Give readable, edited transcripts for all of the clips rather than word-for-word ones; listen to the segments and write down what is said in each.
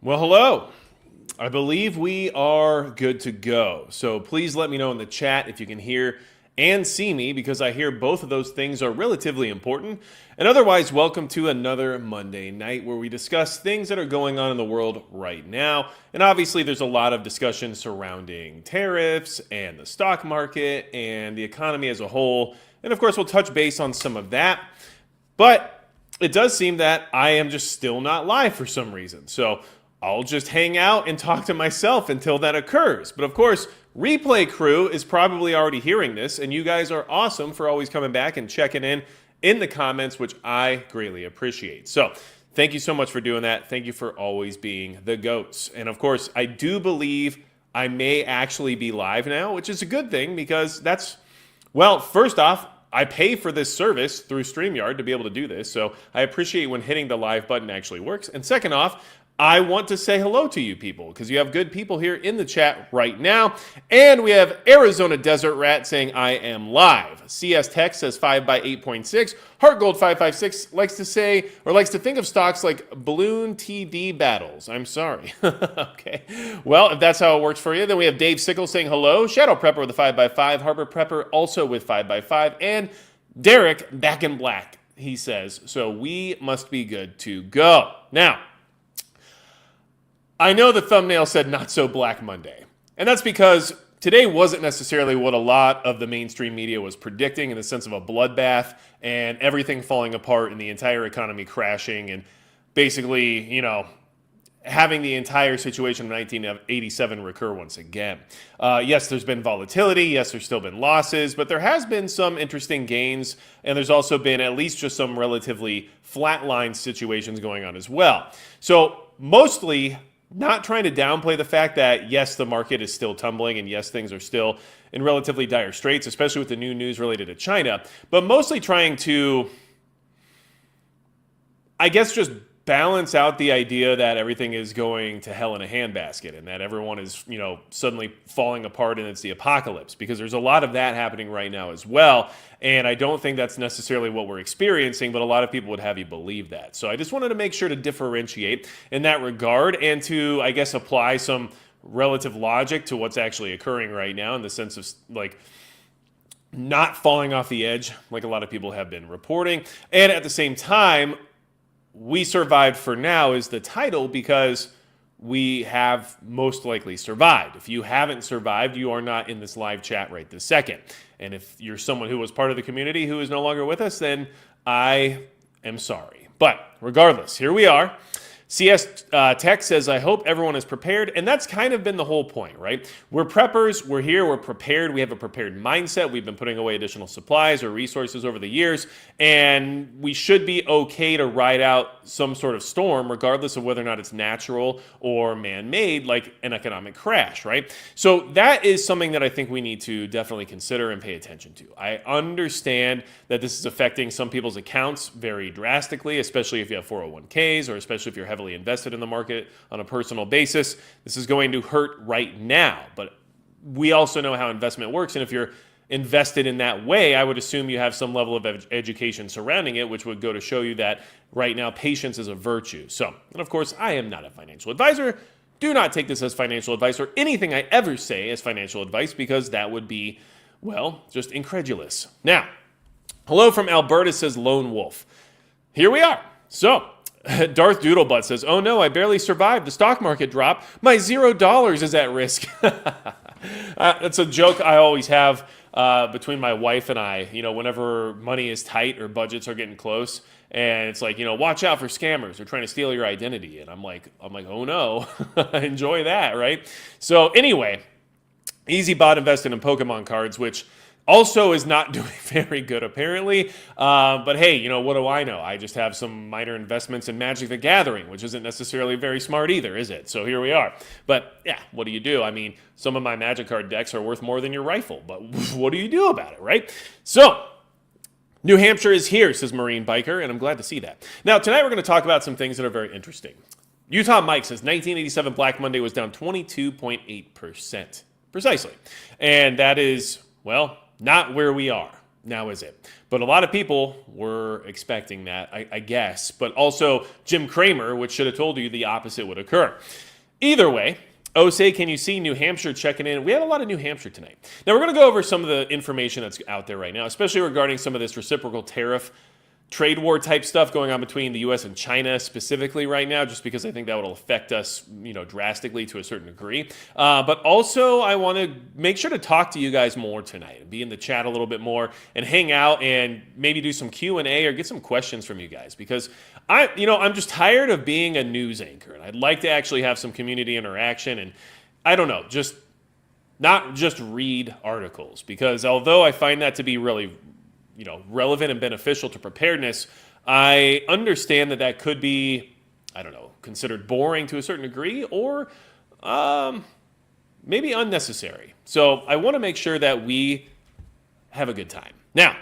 Well, hello. I believe we are good to go. So please let me know in the chat if you can hear and see me because I hear both of those things are relatively important. And otherwise, welcome to another Monday night where we discuss things that are going on in the world right now. And obviously, there's a lot of discussion surrounding tariffs and the stock market and the economy as a whole. And of course, we'll touch base on some of that. But it does seem that I am just still not live for some reason. So I'll just hang out and talk to myself until that occurs. But of course, Replay Crew is probably already hearing this, and you guys are awesome for always coming back and checking in the comments, which I greatly appreciate. So thank you so much for doing that. Thank you for always being the GOATs. And of course, I do believe I may actually be live now, which is a good thing because well, first off, I pay for this service through StreamYard to be able to do this. So I appreciate when hitting the live button actually works. And second off, I want to say hello to you people because you have good people here in the chat right now. And we have Arizona Desert Rat saying, I am live. CS Tech says 5 by 8.6. Heartgold 556 likes to say, or likes to think of stocks like balloon TD battles. I'm sorry. Okay. Well, if that's how it works for you, then we have Dave Sickle saying hello. Shadow Prepper with a 5 by 5. Harbor Prepper also with 5 by 5. And Derek back in black, he says. So we must be good to go. Now, I know the thumbnail said not so Black Monday, and that's because today wasn't necessarily what a lot of the mainstream media was predicting in the sense of a bloodbath and everything falling apart and the entire economy crashing and basically, having the entire situation of 1987 recur once again. Yes, there's been volatility. Yes, there's still been losses, but there has been some interesting gains, and there's also been at least just some relatively flatline situations going on as well. So mostly not trying to downplay the fact that, yes, the market is still tumbling and yes, things are still in relatively dire straits, especially with the new news related to China, but mostly trying to, I guess, just balance out the idea that everything is going to hell in a handbasket and that everyone is, suddenly falling apart and it's the apocalypse, because there's a lot of that happening right now as well. And I don't think that's necessarily what we're experiencing, but a lot of people would have you believe that. So I just wanted to make sure to differentiate in that regard and to, I guess, apply some relative logic to what's actually occurring right now in the sense of not falling off the edge like a lot of people have been reporting. And at the same time, we survived for now is the title because we have most likely survived. If you haven't survived, you are not in this live chat right this second. And if you're someone who was part of the community who is no longer with us, then I am sorry. But regardless, here we are. CS Tech says, I hope everyone is prepared. And that's kind of been the whole point, right? We're preppers. We're here. We're prepared. We have a prepared mindset. We've been putting away additional supplies or resources over the years. And we should be okay to ride out some sort of storm, regardless of whether or not it's natural or man-made, like an economic crash, right? So that is something that I think we need to definitely consider and pay attention to. I understand that this is affecting some people's accounts very drastically, especially if you have 401ks or especially if you're heavily invested in the market on a personal basis. This is going to hurt right now, but we also know how investment works. And if you're invested in that way, I would assume you have some level of education surrounding it, which would go to show you that right now patience is a virtue. So, and of course, I am not a financial advisor. Do not take this as financial advice or anything I ever say as financial advice because that would be, well, just incredulous. Now, hello from Alberta says Lone Wolf. Here we are. So, Darth Doodlebutt says, oh no, I barely survived the stock market drop. My $0 is at risk. That's a joke I always have between my wife and I. Whenever money is tight or budgets are getting close, and it's like, watch out for scammers. They're trying to steal your identity. And I'm like, oh no, enjoy that, right? So anyway, EasyBot invested in Pokemon cards, which also is not doing very good, apparently. But hey, what do I know? I just have some minor investments in Magic the Gathering, which isn't necessarily very smart either, is it? So here we are. But yeah, what do you do? I mean, some of my Magic card decks are worth more than your rifle, but what do you do about it, right? So, New Hampshire is here, says Marine Biker, and I'm glad to see that. Now, tonight we're going to talk about some things that are very interesting. Utah Mike says 1987 Black Monday was down 22.8%. Precisely. And that is, well, not where we are. now is it? But a lot of people were expecting that, I guess. But also Jim Cramer, which should have told you the opposite would occur. Either way, Osei, can you see New Hampshire checking in? We have a lot of New Hampshire tonight. Now, we're going to go over some of the information that's out there right now, especially regarding some of this reciprocal tariff trade war type stuff going on between the U.S. and China specifically right now, just because I think that will affect us, drastically to a certain degree. But also, I want to make sure to talk to you guys more tonight and be in the chat a little bit more and hang out and maybe do some Q&A or get some questions from you guys, because I'm just tired of being a news anchor, and I'd like to actually have some community interaction, and I don't know, just not just read articles, because although I find that to be really relevant and beneficial to preparedness, I understand that could be, considered boring to a certain degree, or maybe unnecessary. So I want to make sure that we have a good time. Now,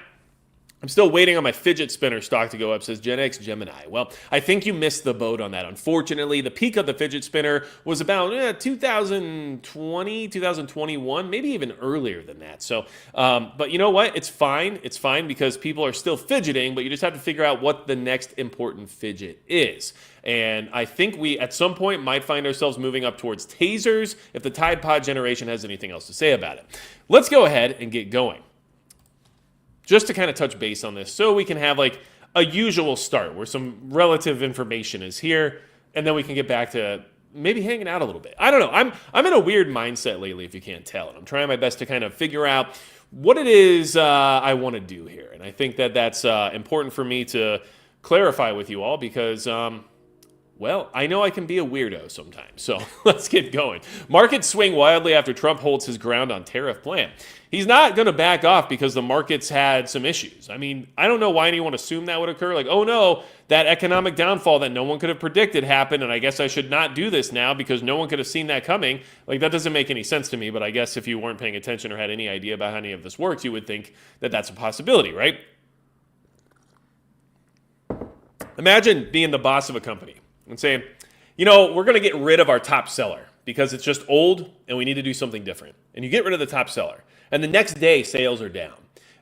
I'm still waiting on my fidget spinner stock to go up, says Gen X Gemini. Well, I think you missed the boat on that. Unfortunately, the peak of the fidget spinner was about 2020, 2021, maybe even earlier than that. So, but you know what? It's fine. It's fine because people are still fidgeting, but you just have to figure out what the next important fidget is. And I think we, at some point, might find ourselves moving up towards tasers if the Tide Pod generation has anything else to say about it. Let's go ahead and get going. Just to kind of touch base on this, so we can have like a usual start where some relative information is here, and then we can get back to maybe hanging out a little bit. I don't know. I'm in a weird mindset lately, if you can't tell, and I'm trying my best to kind of figure out what it is I want to do here. And I think that's important for me to clarify with you all because, well, I know I can be a weirdo sometimes. So let's get going. Markets swing wildly after Trump holds his ground on tariff plan. He's not going to back off because the markets had some issues. I mean, I don't know why anyone assumed that would occur. Like, oh no, that economic downfall that no one could have predicted happened, and I guess I should not do this now because no one could have seen that coming. Like, that doesn't make any sense to me, but I guess if you weren't paying attention or had any idea about how any of this works, you would think that that's a possibility, right? Imagine being the boss of a company and saying, we're going to get rid of our top seller because it's just old and we need to do something different. And you get rid of the top seller. And the next day, sales are down.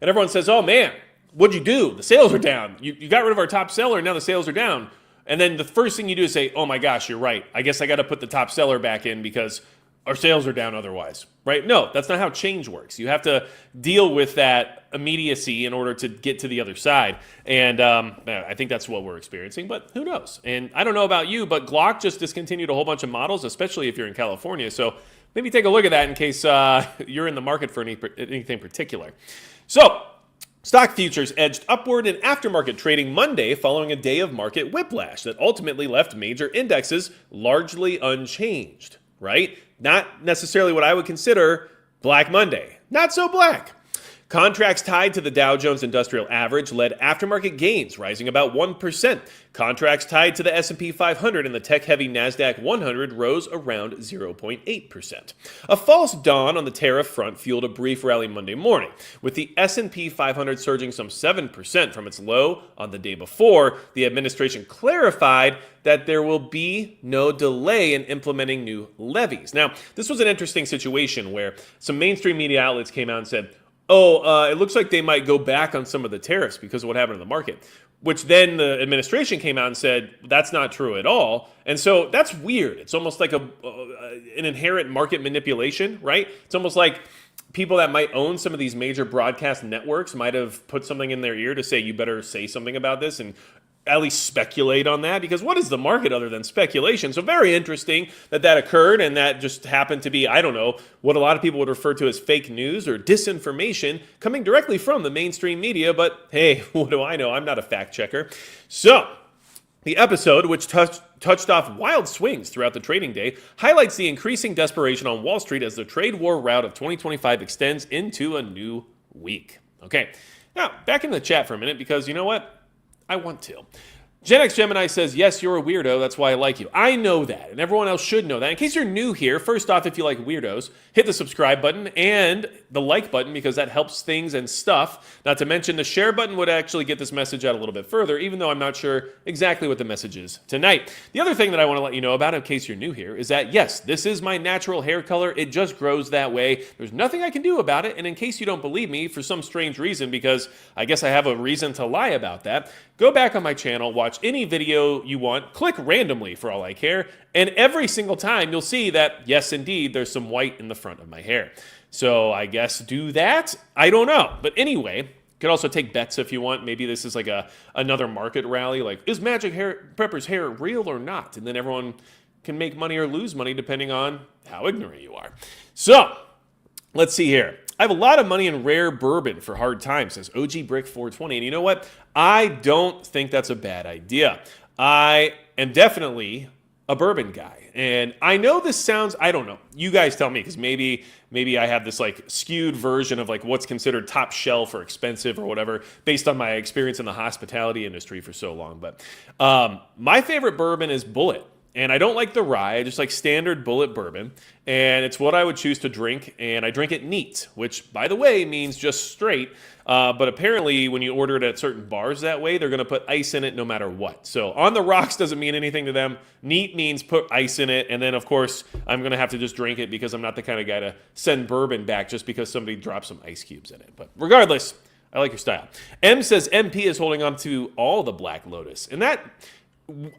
And everyone says, oh man, what'd you do? The sales are down. You got rid of our top seller and now the sales are down. And then the first thing you do is say, oh my gosh, you're right. I guess I got to put the top seller back in because our sales are down otherwise, right? No, that's not how change works. You have to deal with that immediacy in order to get to the other side. And I think that's what we're experiencing, but who knows? And I don't know about you, but Glock just discontinued a whole bunch of models, especially if you're in California. So maybe take a look at that in case you're in the market for anything particular. So stock futures edged upward in aftermarket trading Monday following a day of market whiplash that ultimately left major indexes largely unchanged, right? Not necessarily what I would consider Black Monday. Not so black. Contracts tied to the Dow Jones Industrial Average led aftermarket gains, rising about 1%. Contracts tied to the S&P 500 and the tech-heavy NASDAQ 100 rose around 0.8%. A false dawn on the tariff front fueled a brief rally Monday morning, with the S&P 500 surging some 7% from its low on the day before. The administration clarified that there will be no delay in implementing new levies. Now, this was an interesting situation where some mainstream media outlets came out and said, it looks like they might go back on some of the tariffs because of what happened in the market, which then the administration came out and said, that's not true at all. And so that's weird. It's almost like an inherent market manipulation, right? It's almost like people that might own some of these major broadcast networks might have put something in their ear to say, you better say something about this and at least speculate on that, because what is the market other than speculation? So very interesting that occurred, and that just happened to be, I don't know, what a lot of people would refer to as fake news or disinformation coming directly from the mainstream media, but hey, what do I know? I'm not a fact checker. So the episode, which touched off wild swings throughout the trading day, highlights the increasing desperation on Wall Street as the trade war route of 2025 extends into a new week. Okay, now back in the chat for a minute, because you know what? I want to. Gen X Gemini says, yes, you're a weirdo. That's why I like you. I know that, and everyone else should know that. In case you're new here, first off, if you like weirdos, hit the subscribe button and the like button because that helps things and stuff. Not to mention the share button would actually get this message out a little bit further, even though I'm not sure exactly what the message is tonight. The other thing that I want to let you know about, in case you're new here, is that, yes, this is my natural hair color. It just grows that way. There's nothing I can do about it, and in case you don't believe me, for some strange reason, because I guess I have a reason to lie about that, go back on my channel, watch any video you want, click randomly for all I care, and every single time you'll see that, yes, indeed, there's some white in the front of my hair. So I guess do that? I don't know. But anyway, you could also take bets if you want. Maybe this is like another market rally, like, is Magic Prepper's hair real or not? And then everyone can make money or lose money depending on how ignorant you are. So, let's see here. I have a lot of money in rare bourbon for hard times, says OG Brick 420. And you know what? I don't think that's a bad idea. I am definitely a bourbon guy. And I know this sounds, I don't know. You guys tell me, because maybe I have this like skewed version of like what's considered top shelf or expensive or whatever based on my experience in the hospitality industry for so long. But my favorite bourbon is Bullet. And I don't like the rye. I just like standard Bullet bourbon. And it's what I would choose to drink. And I drink it neat, which, by the way, means just straight. But apparently, when you order it at certain bars that way, they're going to put ice in it no matter what. So on the rocks doesn't mean anything to them. Neat means put ice in it. And then, of course, I'm going to have to just drink it because I'm not the kind of guy to send bourbon back just because somebody drops some ice cubes in it. But regardless, I like your style. M says MP is holding on to all the Black Lotus. And that...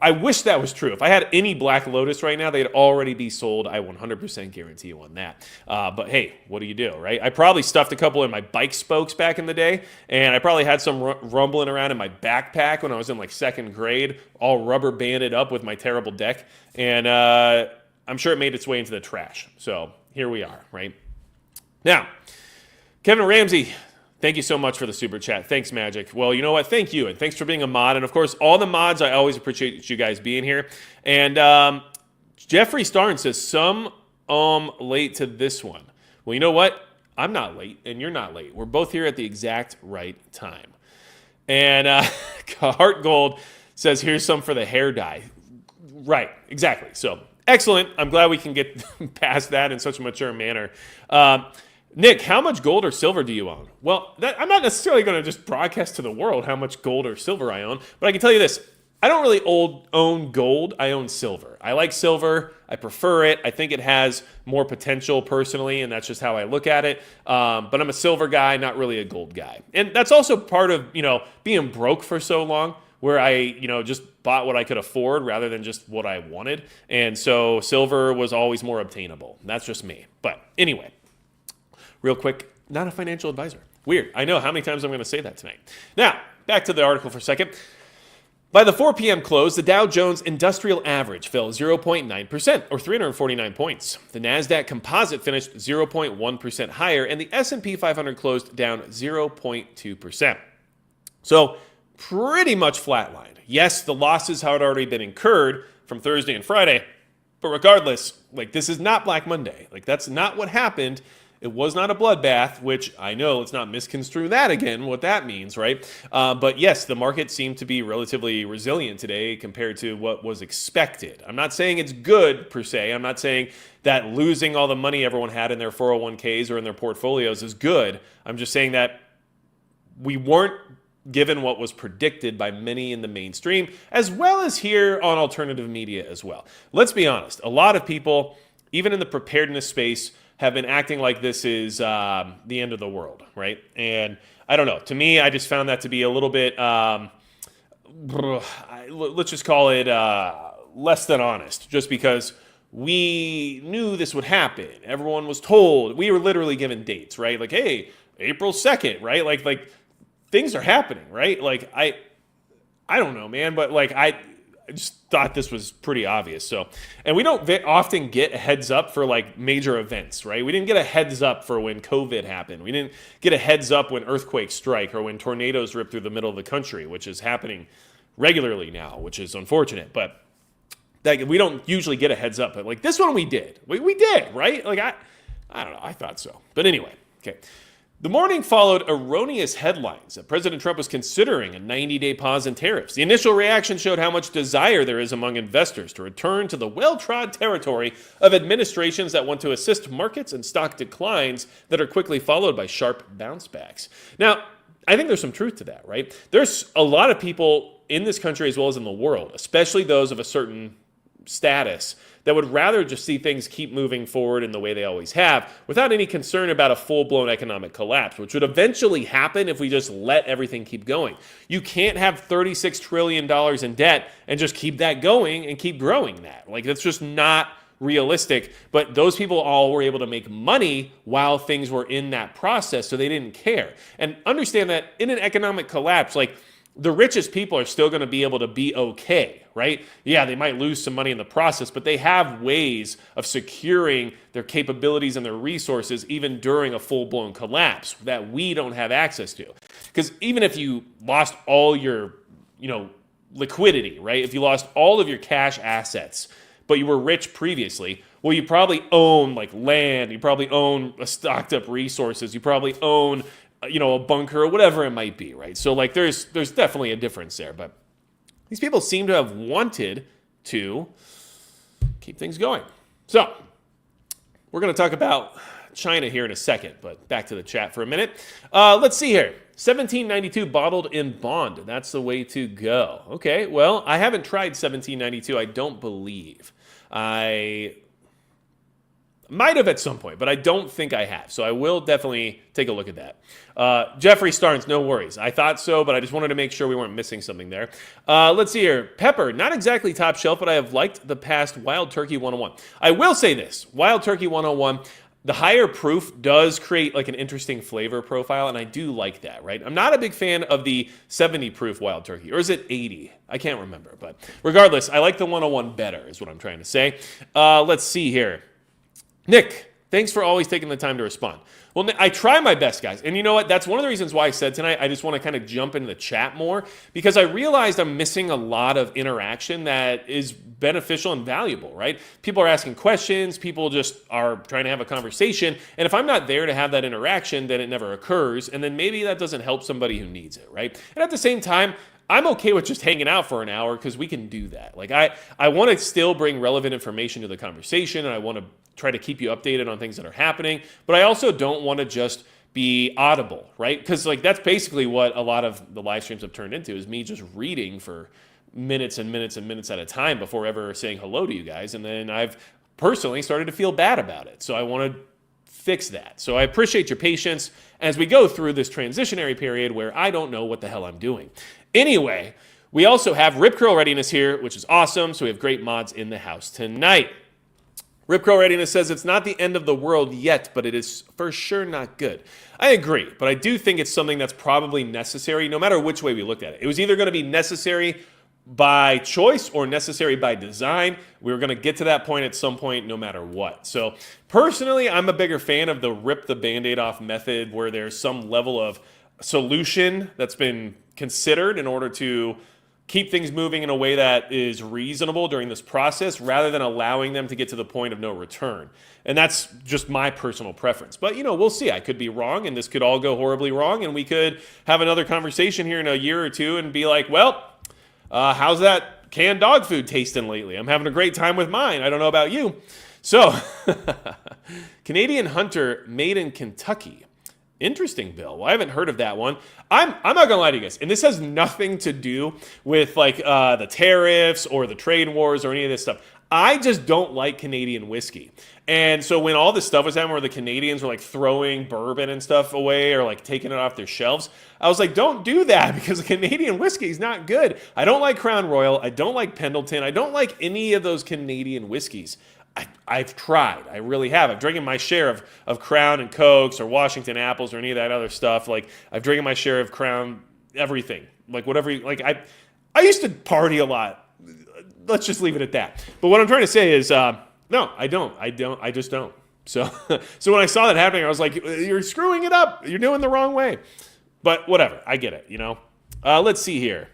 I wish that was true. If I had any Black Lotus right now, they'd already be sold. I 100% guarantee you on that. But hey, what do you do, right? I probably stuffed a couple in my bike spokes back in the day, and I probably had some rumbling around in my backpack when I was in like second grade, all rubber banded up with my terrible deck. And I'm sure it made its way into the trash. So here we are, right? Now, Kevin Ramsey, thank you so much for the super chat. Thanks, Magic. Well, you know what? Thank you, and thanks for being a mod. And, of course, all the mods, I always appreciate you guys being here. And Jeffrey Starn says, some late to this one. Well, you know what? I'm not late, and you're not late. We're both here at the exact right time. And Heart Gold says, here's some for the hair dye. Right, exactly. So, excellent. I'm glad we can get past that in such a mature manner. Nick, how much gold or silver do you own? Well, I'm not necessarily going to just broadcast to the world how much gold or silver I own, but I can tell you this. I don't really own gold. I own silver. I like silver. I prefer it. I think it has more potential personally, and that's just how I look at it. But I'm a silver guy, not really a gold guy. And that's also part of, being broke for so long, where I, just bought what I could afford rather than just what I wanted. And so silver was always more obtainable. That's just me. But anyway. Real quick, not a financial advisor. Weird. I know how many times I'm going to say that tonight. Now, back to the article for a second. By the 4 p.m. close, the Dow Jones Industrial Average fell 0.9%, or 349 points. The NASDAQ Composite finished 0.1% higher, and the S&P 500 closed down 0.2%. So, pretty much flatlined. Yes, the losses had already been incurred from Thursday and Friday, but regardless, this is not Black Monday. That's not what happened. It was not a bloodbath, which I know, let's not misconstrue that again, what that means, right? But yes, the market seemed to be relatively resilient today compared to what was expected. I'm not saying it's good per se. I'm not saying that losing all the money everyone had in their 401ks or in their portfolios is good. I'm just saying that we weren't given what was predicted by many in the mainstream, as well as here on alternative media as well. Let's be honest. A lot of people, even in the preparedness space, have been acting like this is the end of the world, right? And I don't know. To me, I just found that to be a little bit, let's just call it less than honest, just because we knew this would happen. Everyone was told. We were literally given dates, right? Like, hey, April 2nd, right? Like things are happening, right? I don't know, man, but I just thought this was pretty obvious. So, and we don't often get a heads up for major events, right? We didn't get a heads up for when COVID happened. We didn't get a heads up when earthquakes strike or when tornadoes rip through the middle of the country, which is happening regularly now, which is unfortunate. But we don't usually get a heads up. But this one we did. We did, right? I don't know. I thought so. But anyway, okay. The morning followed erroneous headlines that President Trump was considering a 90-day pause in tariffs. The initial reaction showed how much desire there is among investors to return to the well-trod territory of administrations that want to assist markets and stock declines that are quickly followed by sharp bounce backs. Now, I think there's some truth to that, right? There's a lot of people in this country as well as in the world, especially those of a certain status, that would rather just see things keep moving forward in the way they always have without any concern about a full-blown economic collapse, which would eventually happen if we just let everything keep going. You can't have $36 trillion in debt and just keep that going and keep growing that. Like, that's just not realistic. But those people all were able to make money while things were in that process, so they didn't care. And understand that in an economic collapse, like, the richest people are still going to be able to be okay, right? Yeah, they might lose some money in the process, but they have ways of securing their capabilities and their resources even during a full-blown collapse that we don't have access to. Because even if you lost all your, liquidity, right? If you lost all of your cash assets, but you were rich previously, well, you probably own like land, you probably own stocked up resources, you probably own a bunker or whatever it might be, right? So like there's definitely a difference there, but these people seem to have wanted to keep things going. So we're going to talk about China here in a second, but back to the chat for a minute. Let's see here. 1792 bottled in bond. That's the way to go. Okay, well, I haven't tried 1792. I don't believe. I might have at some point, but I don't think I have. So I will definitely take a look at that. Jeffrey Starnes, no worries. I thought so, but I just wanted to make sure we weren't missing something there. Let's see here. Pepper, not exactly top shelf, but I have liked the past Wild Turkey 101. I will say this. Wild Turkey 101, the higher proof does create like an interesting flavor profile, and I do like that, right? I'm not a big fan of the 70 proof Wild Turkey, or is it 80? I can't remember, but regardless, I like the 101 better is what I'm trying to say. Let's see here. Nick, thanks for always taking the time to respond. Well, I try my best, guys. And you know what? That's one of the reasons why I said tonight I just want to kind of jump into the chat more, because I realized I'm missing a lot of interaction that is beneficial and valuable, right? People are asking questions. People just are trying to have a conversation. And if I'm not there to have that interaction, then it never occurs. And then maybe that doesn't help somebody who needs it, right? And at the same time, I'm okay with just hanging out for an hour because we can do that. Like I want to still bring relevant information to the conversation, and I want to try to keep you updated on things that are happening, but I also don't want to just be audible, right? Because like that's basically what a lot of the live streams have turned into, is me just reading for minutes and minutes and minutes at a time before ever saying hello to you guys. And then I've personally started to feel bad about it. So I want to fix that. So I appreciate your patience as we go through this transitionary period where I don't know what the hell I'm doing. Anyway, we also have Rip Curl Readiness here, which is awesome. So we have great mods in the house tonight. Rip Curl Readiness says it's not the end of the world yet, but it is for sure not good. I agree, but I do think it's something that's probably necessary no matter which way we looked at it. It was either going to be necessary by choice or necessary by design. We were going to get to that point at some point no matter what. So personally, I'm a bigger fan of the rip the Band-Aid off method, where there's some level of solution that's been considered in order to keep things moving in a way that is reasonable during this process, rather than allowing them to get to the point of no return. And that's just my personal preference. But, we'll see. I could be wrong, and this could all go horribly wrong, and we could have another conversation here in a year or two and be like, well, how's that canned dog food tasting lately? I'm having a great time with mine. I don't know about you. So, Canadian Hunter made in Kentucky. Interesting, Bill. Well, I haven't heard of that one. I'm not going to lie to you guys, and this has nothing to do with like the tariffs or the trade wars or any of this stuff. I just don't like Canadian whiskey. And so when all this stuff was happening where the Canadians were like throwing bourbon and stuff away or like taking it off their shelves, I was like, don't do that, because the Canadian whiskey is not good. I don't like Crown Royal. I don't like Pendleton. I don't like any of those Canadian whiskeys. I've tried. I really have. I've drinking my share of Crown and Cokes or Washington Apples or any of that other stuff. Like I've drinking my share of Crown, everything. Like whatever. Like I used to party a lot. Let's just leave it at that. But what I'm trying to say is, no, I don't. I just don't. So, so when I saw that happening, I was like, you're screwing it up. You're doing the wrong way. But whatever. I get it. Let's see here.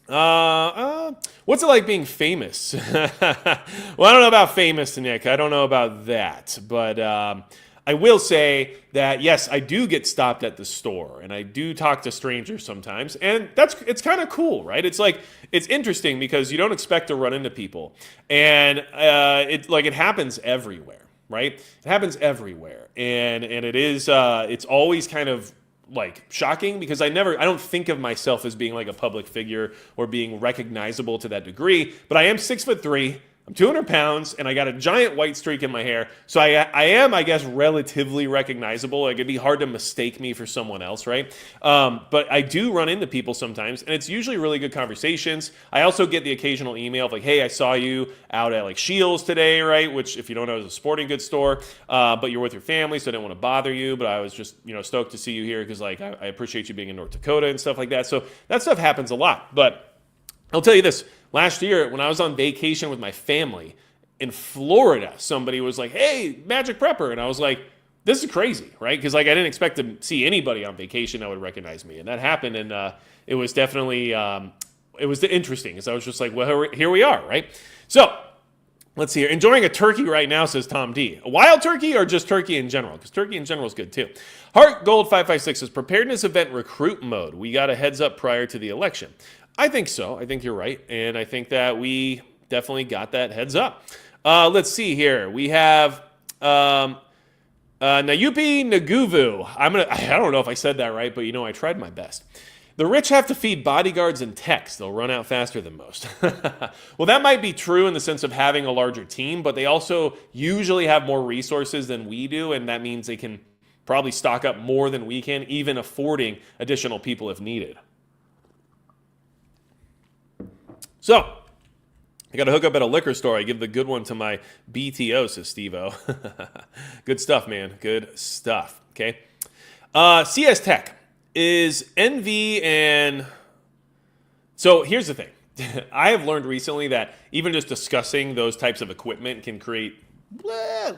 What's it like being famous? Well, I don't know about famous, Nick. I don't know about that. But I will say that yes, I do get stopped at the store and I do talk to strangers sometimes, and it's kind of cool, right? It's like it's interesting because you don't expect to run into people, and it happens everywhere, right? It happens everywhere, and it's always kind of like shocking because I don't think of myself as being like a public figure or being recognizable to that degree, but I am 6'3". I'm 200 pounds and I got a giant white streak in my hair. So I am, I guess, relatively recognizable. Like it'd be hard to mistake me for someone else, right? But I do run into people sometimes and it's usually really good conversations. I also get the occasional email of like, hey, I saw you out at like Shields today, right? Which if you don't know is a sporting goods store, but you're with your family, so I didn't want to bother you. But I was just, stoked to see you here because like I appreciate you being in North Dakota and stuff like that. So that stuff happens a lot. But I'll tell you this. Last year, when I was on vacation with my family in Florida, somebody was like, hey, Magic Prepper. And I was like, this is crazy, right? Because like I didn't expect to see anybody on vacation that would recognize me. And that happened. And it was definitely, it was interesting. Because I was just like, well, here we are, right? So let's see here. Enjoying a turkey right now, says Tom D. A wild turkey or just turkey in general? Because turkey in general is good too. Heart Gold 556 says, preparedness event recruit mode. We got a heads up prior to the election. I think so. I think you're right. And I think that we definitely got that heads up. Let's see here. We have Nayupi Naguvu. I don't know if I said that right, but I tried my best. The rich have to feed bodyguards and techs. They'll run out faster than most. Well, that might be true in the sense of having a larger team, but they also usually have more resources than we do, and that means they can probably stock up more than we can, even affording additional people if needed. So, I got to hook up at a liquor store. I give the good one to my BTO, says Steve-O. Good stuff, man. Good stuff. Okay. CS Tech is NV and... So, here's the thing. I have learned recently that even just discussing those types of equipment can create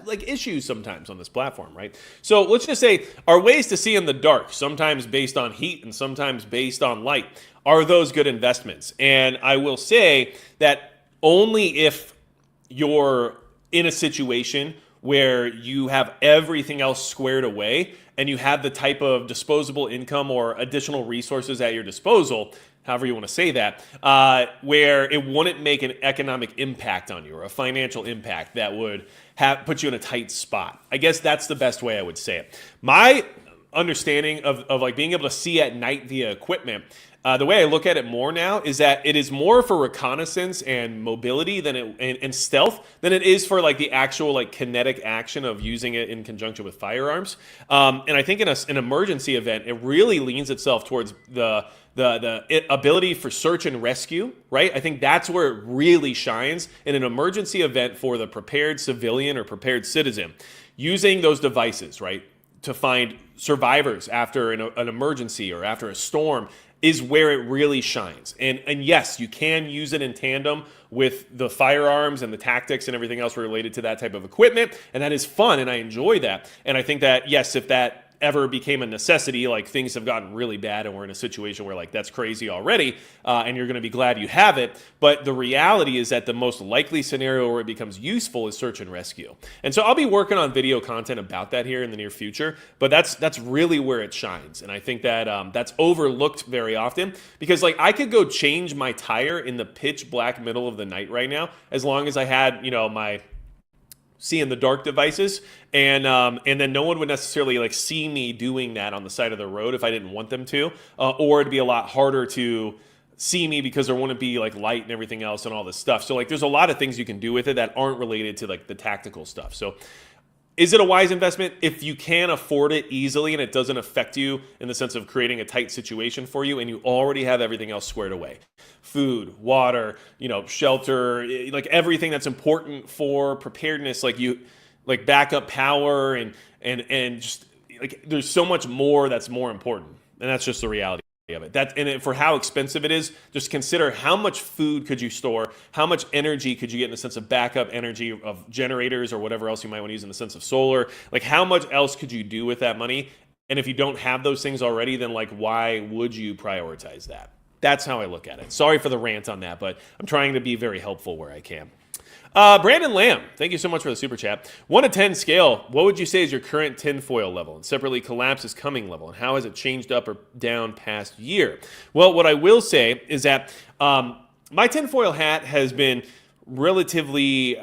like issues sometimes on this platform, right? So let's just say our ways to see in the dark, sometimes based on heat and sometimes based on light, are those good investments? And I will say that only if you're in a situation where you have everything else squared away and you have the type of disposable income or additional resources at your disposal, however you want to say that, where it wouldn't make an economic impact on you or a financial impact that would put you in a tight spot. I guess that's the best way I would say it. My understanding of like being able to see at night via equipment, the way I look at it more now is that it is more for reconnaissance and mobility and stealth than it is for like the actual like kinetic action of using it in conjunction with firearms. And I think in an emergency event, it really leans itself towards the ability for search and rescue, right? I think that's where it really shines in an emergency event for the prepared civilian or prepared citizen, using those devices, right, to find survivors after an emergency or after a storm is where it really shines. And yes, you can use it in tandem with the firearms and the tactics and everything else related to that type of equipment, and that is fun, and I enjoy that. And I think that, yes, if that ever became a necessity, like things have gotten really bad and we're in a situation where like that's crazy already, and you're going to be glad you have it. But the reality is that the most likely scenario where it becomes useful is search and rescue. And so I'll be working on video content about that here in the near future, but that's really where it shines. And I think that that's overlooked very often because like I could go change my tire in the pitch black middle of the night right now as long as I had, my see in the dark devices, and then no one would necessarily like see me doing that on the side of the road if I didn't want them to, or it'd be a lot harder to see me because there wouldn't be like light and everything else and all this stuff. So like there's a lot of things you can do with it that aren't related to like the tactical stuff. So is it a wise investment? If you can afford it easily and it doesn't affect you in the sense of creating a tight situation for you and you already have everything else squared away. Food, water, shelter, like everything that's important for preparedness, like backup power and just like there's so much more that's more important. And that's just the reality of it. And for how expensive it is, just consider how much food could you store, how much energy could you get in the sense of backup energy of generators or whatever else you might want to use in the sense of solar. Like how much else could you do with that money? And if you don't have those things already, then like why would you prioritize that? That's how I look at it. Sorry for the rant on that, but I'm trying to be very helpful where I can. Brandon Lamb, thank you so much for the super chat. 1 to 10 scale, what would you say is your current tinfoil level? And separately, collapse is coming level. And how has it changed up or down past year? Well, what I will say is that my tinfoil hat has been relatively,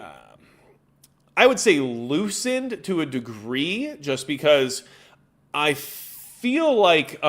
I would say, loosened to a degree, just because I feel like,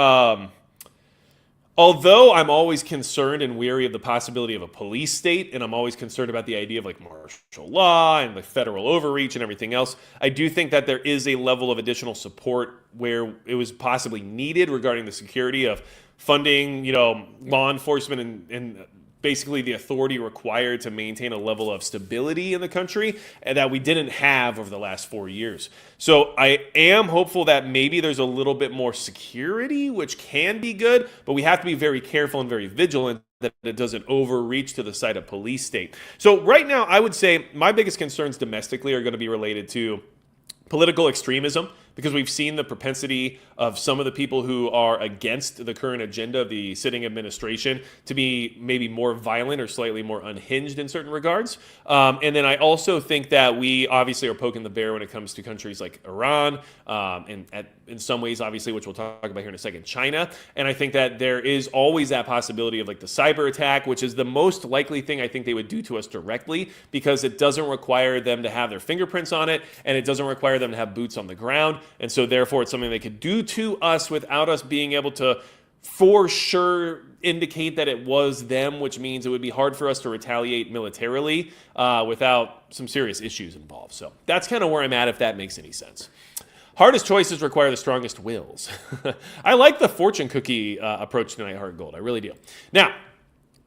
although I'm always concerned and weary of the possibility of a police state, and I'm always concerned about the idea of like martial law and like federal overreach and everything else, I do think that there is a level of additional support where it was possibly needed regarding the security of funding, law enforcement and basically the authority required to maintain a level of stability in the country and that we didn't have over the last 4 years. So I am hopeful that maybe there's a little bit more security, which can be good, but we have to be very careful and very vigilant that it doesn't overreach to the side of police state. So right now, I would say my biggest concerns domestically are going to be related to political extremism, because we've seen the propensity of some of the people who are against the current agenda of the sitting administration to be maybe more violent or slightly more unhinged in certain regards. And then I also think that we obviously are poking the bear when it comes to countries like Iran, and in some ways, obviously, which we'll talk about here in a second, China. And I think that there is always that possibility of like the cyber attack, which is the most likely thing I think they would do to us directly, because it doesn't require them to have their fingerprints on it, and it doesn't require them to have boots on the ground. And so therefore, it's something they could do to us without us being able to for sure indicate that it was them, which means it would be hard for us to retaliate militarily without some serious issues involved. So that's kind of where I'm at, if that makes any sense. Hardest choices require the strongest wills. I like the fortune cookie approach tonight, Heart Gold. I really do. Now,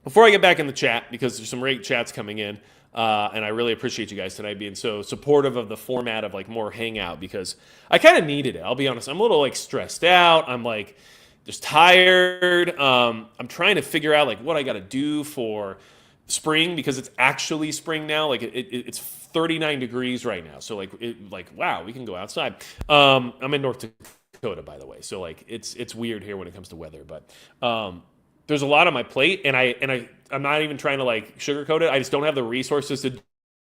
before I get back in the chat, because there's some great chats coming in, and I really appreciate you guys tonight being so supportive of the format of like more hangout, because I kind of needed it. I'll be honest. I'm a little like stressed out. I'm like just tired. I'm trying to figure out like what I got to do for spring, because it's actually spring now. Like it's 39 degrees right now. So like wow, we can go outside. I'm in North Dakota, by the way. So like it's weird here when it comes to weather, but there's a lot on my plate, and I'm not even trying to like sugarcoat it. I just don't have the resources to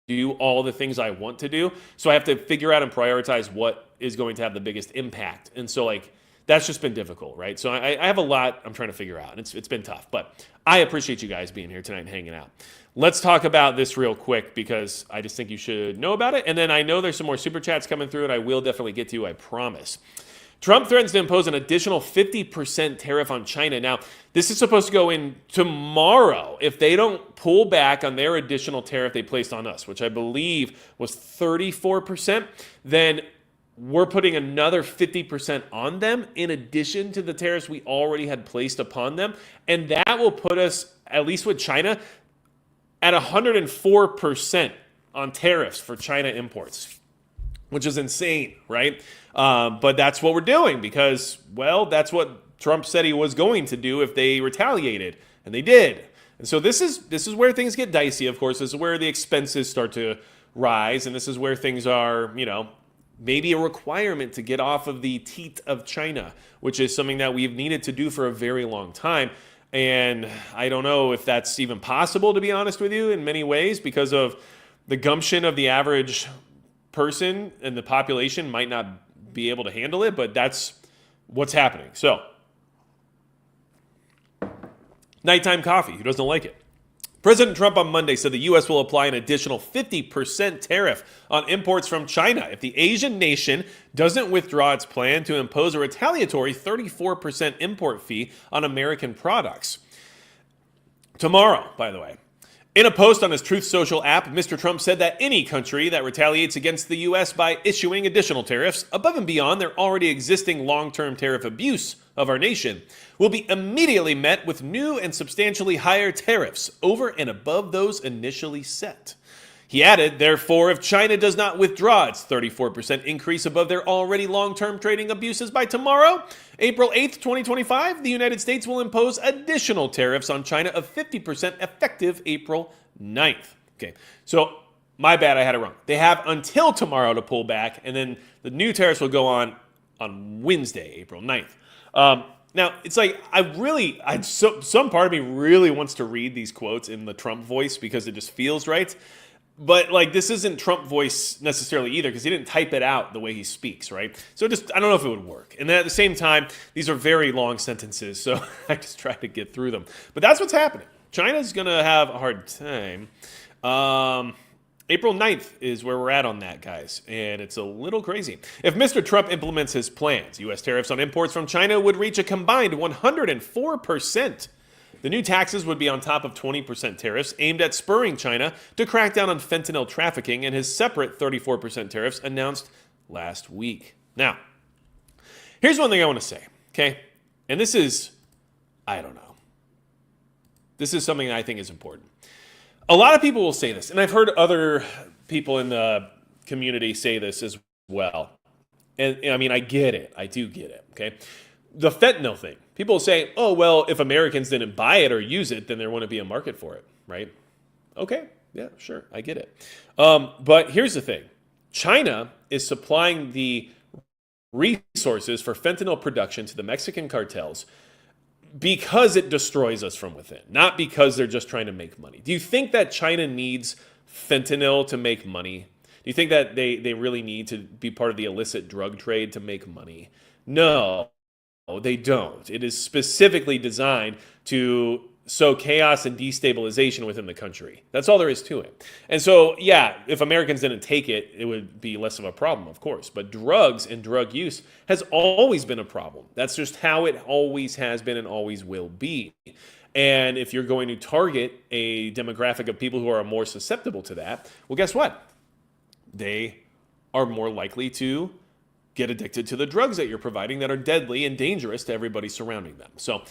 do all the things I want to do. So I have to figure out and prioritize what is going to have the biggest impact. And so like that's just been difficult, right? So I have a lot I'm trying to figure out, and it's been tough. But I appreciate you guys being here tonight and hanging out. Let's talk about this real quick, because I just think you should know about it. And then I know there's some more super chats coming through, and I will definitely get to you, I promise. Trump threatens to impose an additional 50% tariff on China. Now, this is supposed to go in tomorrow if they don't pull back on their additional tariff they placed on us, which I believe was 34%. Then we're putting another 50% on them in addition to the tariffs we already had placed upon them. And that will put us, at least with China, at 104% on tariffs for China imports, which is insane, right? But that's what we're doing because, well, that's what Trump said he was going to do if they retaliated, and they did. And so this is where things get dicey, of course. This is where the expenses start to rise, and this is where things are, maybe a requirement to get off of the teat of China, which is something that we've needed to do for a very long time. And I don't know if that's even possible, to be honest with you, in many ways, because of the gumption of the average person and the population might not be able to handle it, but that's what's happening. So, nighttime coffee, who doesn't like it? President Trump on Monday said the U.S. will apply an additional 50% tariff on imports from China if the Asian nation doesn't withdraw its plan to impose a retaliatory 34% import fee on American products. Tomorrow, by the way. In a post on his Truth Social app, Mr. Trump said that any country that retaliates against the U.S. by issuing additional tariffs above and beyond their already existing long-term tariff abuse of our nation will be immediately met with new and substantially higher tariffs over and above those initially set. He added, therefore, if China does not withdraw its 34% increase above their already long-term trading abuses by tomorrow, April 8th, 2025, the United States will impose additional tariffs on China of 50% effective April 9th. Okay, so my bad, I had it wrong. They have until tomorrow to pull back, and then the new tariffs will go on Wednesday, April 9th. Now, it's like some part of me really wants to read these quotes in the Trump voice because it just feels right. But like this isn't Trump voice necessarily either because he didn't type it out the way he speaks, right? So just I don't know if it would work. And then at the same time, these are very long sentences, so I just try to get through them. But that's what's happening. China's gonna have a hard time. April 9th is where we're at on that, guys, and it's a little crazy. If Mr. Trump implements his plans, U.S. tariffs on imports from China would reach a combined 104%. The new taxes would be on top of 20% tariffs aimed at spurring China to crack down on fentanyl trafficking and his separate 34% tariffs announced last week. Now, here's one thing I want to say, okay? And this is, I don't know. This is something I think is important. A lot of people will say this, and I've heard other people in the community say this as well. And I mean, I get it. I do get it, okay? The fentanyl thing. People say, oh, well, if Americans didn't buy it or use it, then there wouldn't be a market for it, right? Okay, yeah, sure, I get it. But here's the thing. China is supplying the resources for fentanyl production to the Mexican cartels because it destroys us from within, not because they're just trying to make money. Do you think that China needs fentanyl to make money? Do you think that they really need to be part of the illicit drug trade to make money? No, they don't. It is specifically designed to sow chaos and destabilization within the country. That's all there is to it. And so, yeah, if Americans didn't take it, it would be less of a problem, of course. But drugs and drug use has always been a problem. That's just how it always has been and always will be. And if you're going to target a demographic of people who are more susceptible to that, well, guess what? They are more likely to get addicted to the drugs that you're providing that are deadly and dangerous to everybody surrounding them. So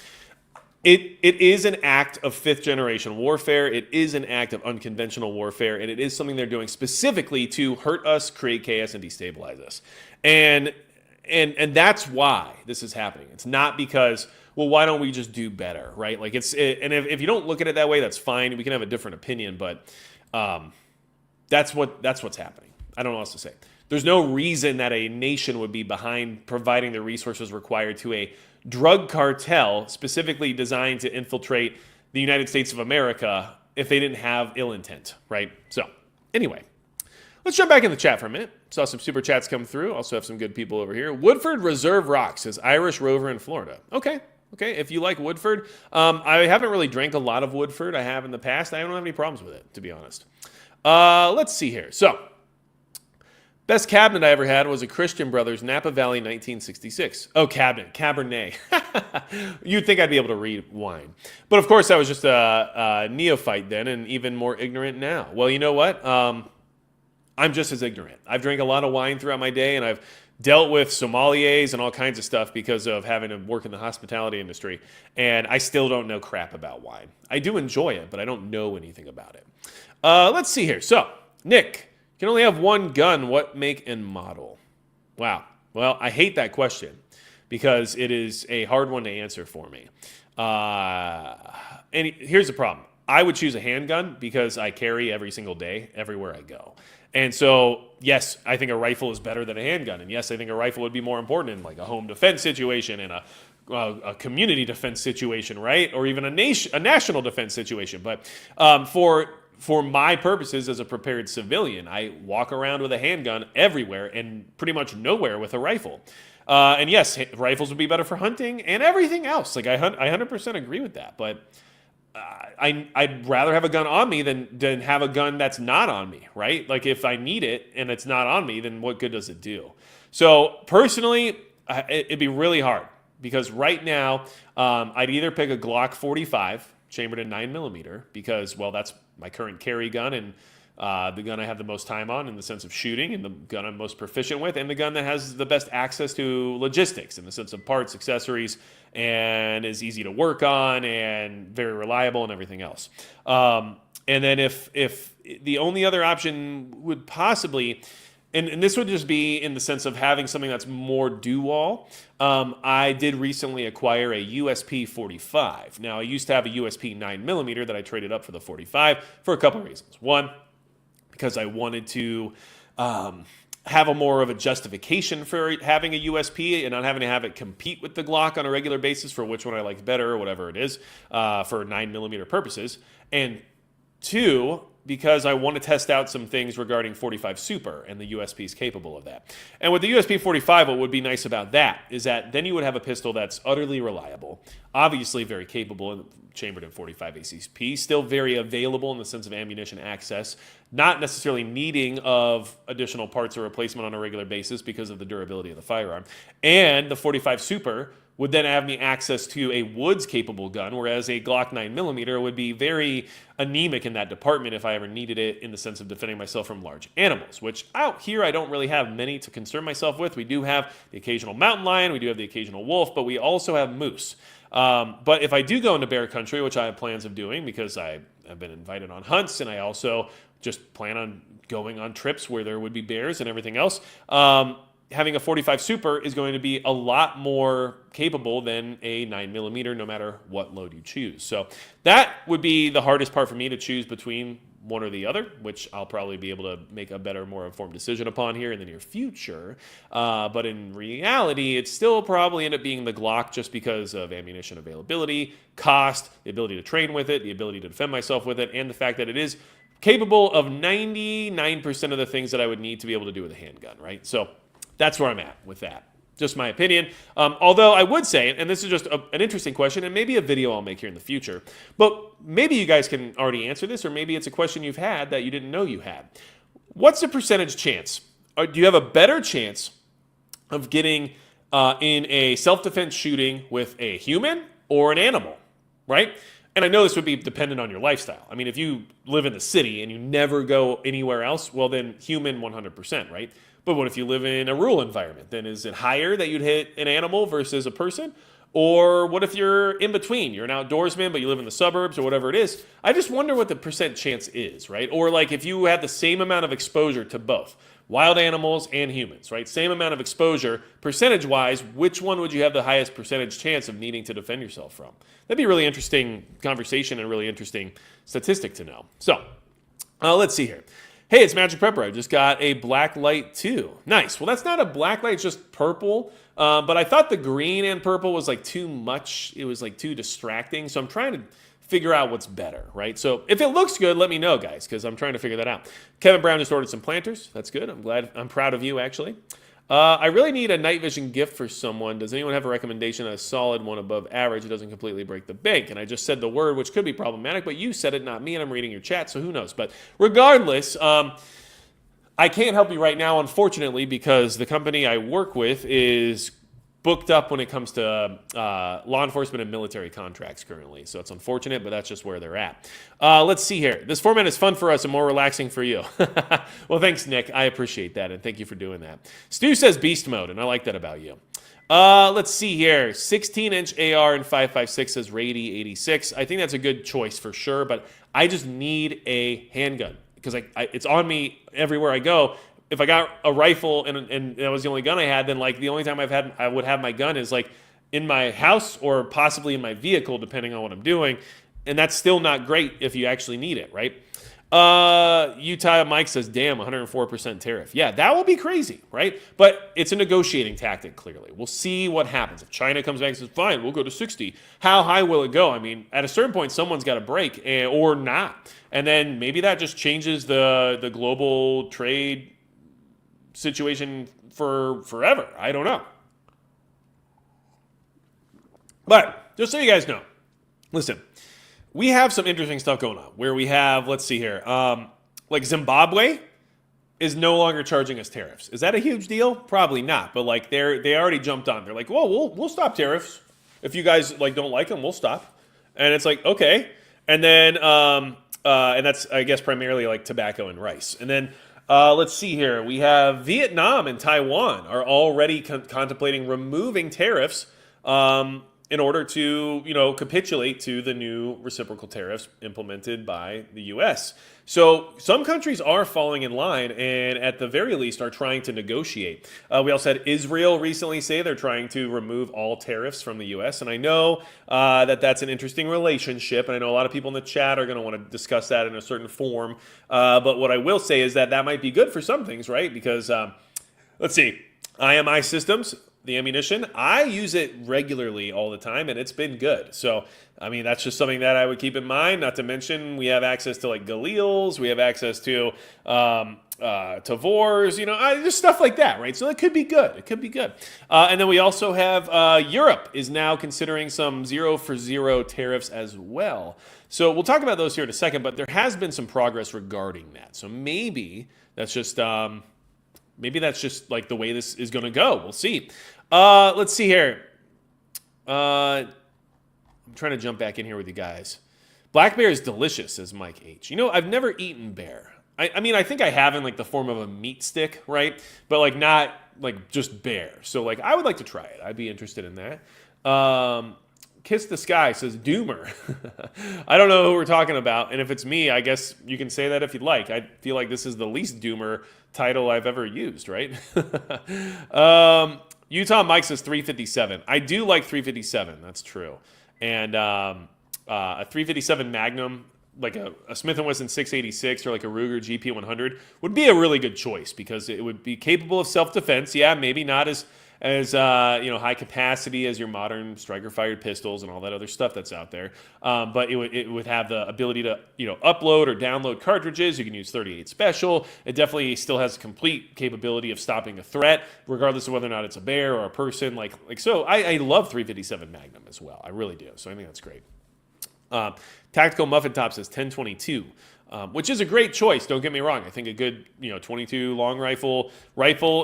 it is an act of fifth generation warfare. It is an act of unconventional warfare, and it is something they're doing specifically to hurt us, create chaos, and destabilize us. And that's why this is happening. It's not because, well, why don't we just do better, right? Like and if you don't look at it that way, that's fine. We can have a different opinion, but that's what's happening. I don't know what else to say. There's no reason that a nation would be behind providing the resources required to a drug cartel specifically designed to infiltrate the United States of America if they didn't have ill intent, right? So, anyway, let's jump back in the chat for a minute. Saw some super chats come through. Also have some good people over here. Woodford Reserve Rocks says Irish Rover in Florida. Okay, if you like Woodford. I haven't really drank a lot of Woodford. I have in the past. I don't have any problems with it, to be honest. Let's see here. So, best cabinet I ever had was a Christian Brothers Napa Valley 1966. Oh, Cabernet. You'd think I'd be able to read wine. But of course, I was just a neophyte then and even more ignorant now. Well, you know what? I'm just as ignorant. I've drank a lot of wine throughout my day, and I've dealt with sommeliers and all kinds of stuff because of having to work in the hospitality industry, and I still don't know crap about wine. I do enjoy it, but I don't know anything about it. Let's see here. So, Nick. You can only have one gun. What make and model? Wow. Well, I hate that question because it is a hard one to answer for me. And here's the problem. I would choose a handgun because I carry every single day, everywhere I go. And so, yes, I think a rifle is better than a handgun. And yes, I think a rifle would be more important in like a home defense situation and a community defense situation, right? Or even a national defense situation. But for my purposes as a prepared civilian, I walk around with a handgun everywhere and pretty much nowhere with a rifle. And yes, rifles would be better for hunting and everything else. Like I 100% agree with that. But I'd rather have a gun on me than have a gun that's not on me, right? Like if I need it and it's not on me, then what good does it do? So personally, it'd be really hard because right now I'd either pick a Glock 45 chambered in 9mm because, well, that's my current carry gun and the gun I have the most time on in the sense of shooting and the gun I'm most proficient with and the gun that has the best access to logistics in the sense of parts, accessories, and is easy to work on and very reliable and everything else. And then if the only other option would possibly, and this would just be in the sense of having something that's more dual. I did recently acquire a USP 45. Now, I used to have a USP 9mm that I traded up for the 45 for a couple of reasons. One, because I wanted to have a more of a justification for having a USP and not having to have it compete with the Glock on a regular basis for which one I liked better or whatever it is for 9mm purposes. And two, because I want to test out some things regarding 45 Super and the USP is capable of that. And with the USP 45, what would be nice about that is that then you would have a pistol that's utterly reliable, obviously very capable and chambered in 45 ACP, still very available in the sense of ammunition access, not necessarily needing of additional parts or replacement on a regular basis because of the durability of the firearm. And the 45 Super would then have me access to a Woods capable gun, whereas a Glock 9mm would be very anemic in that department if I ever needed it in the sense of defending myself from large animals, which out here I don't really have many to concern myself with. We do have the occasional mountain lion, we do have the occasional wolf, but we also have moose. But if I do go into bear country, which I have plans of doing because I have been invited on hunts and I also just plan on going on trips where there would be bears and everything else, having a 45 Super is going to be a lot more capable than a 9mm no matter what load you choose. So that would be the hardest part for me to choose between one or the other, which I'll probably be able to make a better, more informed decision upon here in the near future. But in reality, it still probably end up being the Glock just because of ammunition availability, cost, the ability to train with it, the ability to defend myself with it, and the fact that it is capable of 99% of the things that I would need to be able to do with a handgun, right? So that's where I'm at with that. Just my opinion. Although I would say, and this is just an interesting question, and maybe a video I'll make here in the future, but maybe you guys can already answer this, or maybe it's a question you've had that you didn't know you had. What's the percentage chance? Or do you have a better chance of getting in a self-defense shooting with a human or an animal, right? And I know this would be dependent on your lifestyle. I mean, if you live in the city and you never go anywhere else, well then human 100%, right? But what if you live in a rural environment? Then is it higher that you'd hit an animal versus a person? Or what if you're in between? You're an outdoorsman, but you live in the suburbs or whatever it is. I just wonder what the percent chance is, right? Or like if you had the same amount of exposure to both wild animals and humans, right? Same amount of exposure, percentage-wise, which one would you have the highest percentage chance of needing to defend yourself from? That'd be a really interesting conversation and a really interesting statistic to know. So let's see here. Hey, it's Magic Prepper. I just got a black light too. Nice. Well, that's not a black light, it's just purple. But I thought the green and purple was like too much. It was like too distracting. So I'm trying to figure out what's better, right? So if it looks good, let me know, guys, because I'm trying to figure that out. Kevin Brown just ordered some planters. That's good. I'm proud of you, actually. I really need a night vision gift for someone. Does anyone have a recommendation, a solid one above average? It doesn't completely break the bank. And I just said the word, which could be problematic, but you said it, not me, and I'm reading your chat, so who knows? But regardless, I can't help you right now, unfortunately, because the company I work with is booked up when it comes to law enforcement and military contracts currently. So it's unfortunate, but that's just where they're at. Let's see here. This format is fun for us and more relaxing for you. Well, thanks, Nick. I appreciate that, and thank you for doing that. Stu says beast mode, and I like that about you. Let's see here. 16-inch AR and 5.56 says Rady 86. I think that's a good choice for sure, but I just need a handgun because it's on me everywhere I go. If I got a rifle and that was the only gun I had, then like the only time I would have my gun is like in my house or possibly in my vehicle, depending on what I'm doing. And that's still not great if you actually need it, right? Utah Mike says, damn, 104% tariff. Yeah, that will be crazy, right? But it's a negotiating tactic, clearly. We'll see what happens. If China comes back and says, fine, we'll go to 60. How high will it go? I mean, at a certain point, someone's got to break or not. And then maybe that just changes the global trade situation for forever. I don't know. But just so you guys know, listen, we have some interesting stuff going on where we have, let's see here, like Zimbabwe is no longer charging us tariffs. Is that a huge deal? Probably not. But like they already jumped on. They're like, well, we'll stop tariffs. If you guys like don't like them, we'll stop. And it's like, okay. And then and that's I guess primarily like tobacco and rice. And then let's see here. We have Vietnam and Taiwan are already contemplating removing tariffs in order to, capitulate to the new reciprocal tariffs implemented by the U.S. So some countries are falling in line and at the very least are trying to negotiate. We also had Israel recently say they're trying to remove all tariffs from the U.S. And I know that that's an interesting relationship. And I know a lot of people in the chat are going to want to discuss that in a certain form. But what I will say is that might be good for some things, right? Because let's see. IMI systems the ammunition. I use it regularly all the time, and it's been good. So, I mean, that's just something that I would keep in mind. Not to mention, we have access to like Galils, we have access to Tavors, just stuff like that, right? So it could be good. It could be good. And then we also have Europe is now considering some 0 for 0 tariffs as well. So we'll talk about those here in a second, but there has been some progress regarding that. So maybe that's just like the way this is going to go. We'll see. Let's see here. I'm trying to jump back in here with you guys. Black bear is delicious, says Mike H. I've never eaten bear. I mean, I think I have in like the form of a meat stick, right? But like not like just bear. So like I would like to try it. I'd be interested in that. Kiss the Sky says Doomer. I don't know who we're talking about. And if it's me, I guess you can say that if you'd like. I feel like this is the least Doomer title I've ever used, right? Utah Mike says 357. I do like 357. That's true. And a 357 Magnum, like a Smith & Wesson 686 or like a Ruger GP100 would be a really good choice because it would be capable of self-defense. Yeah, maybe not as high capacity as your modern striker-fired pistols and all that other stuff that's out there. But it would have the ability to upload or download cartridges. You can use 38 Special. It definitely still has complete capability of stopping a threat, regardless of whether or not it's a bear or a person. So I love 357 Magnum as well. I really do. So I think that's great. Tactical Muffin Top says 1022. Which is a great choice. Don't get me wrong. I think a good 22 long rifle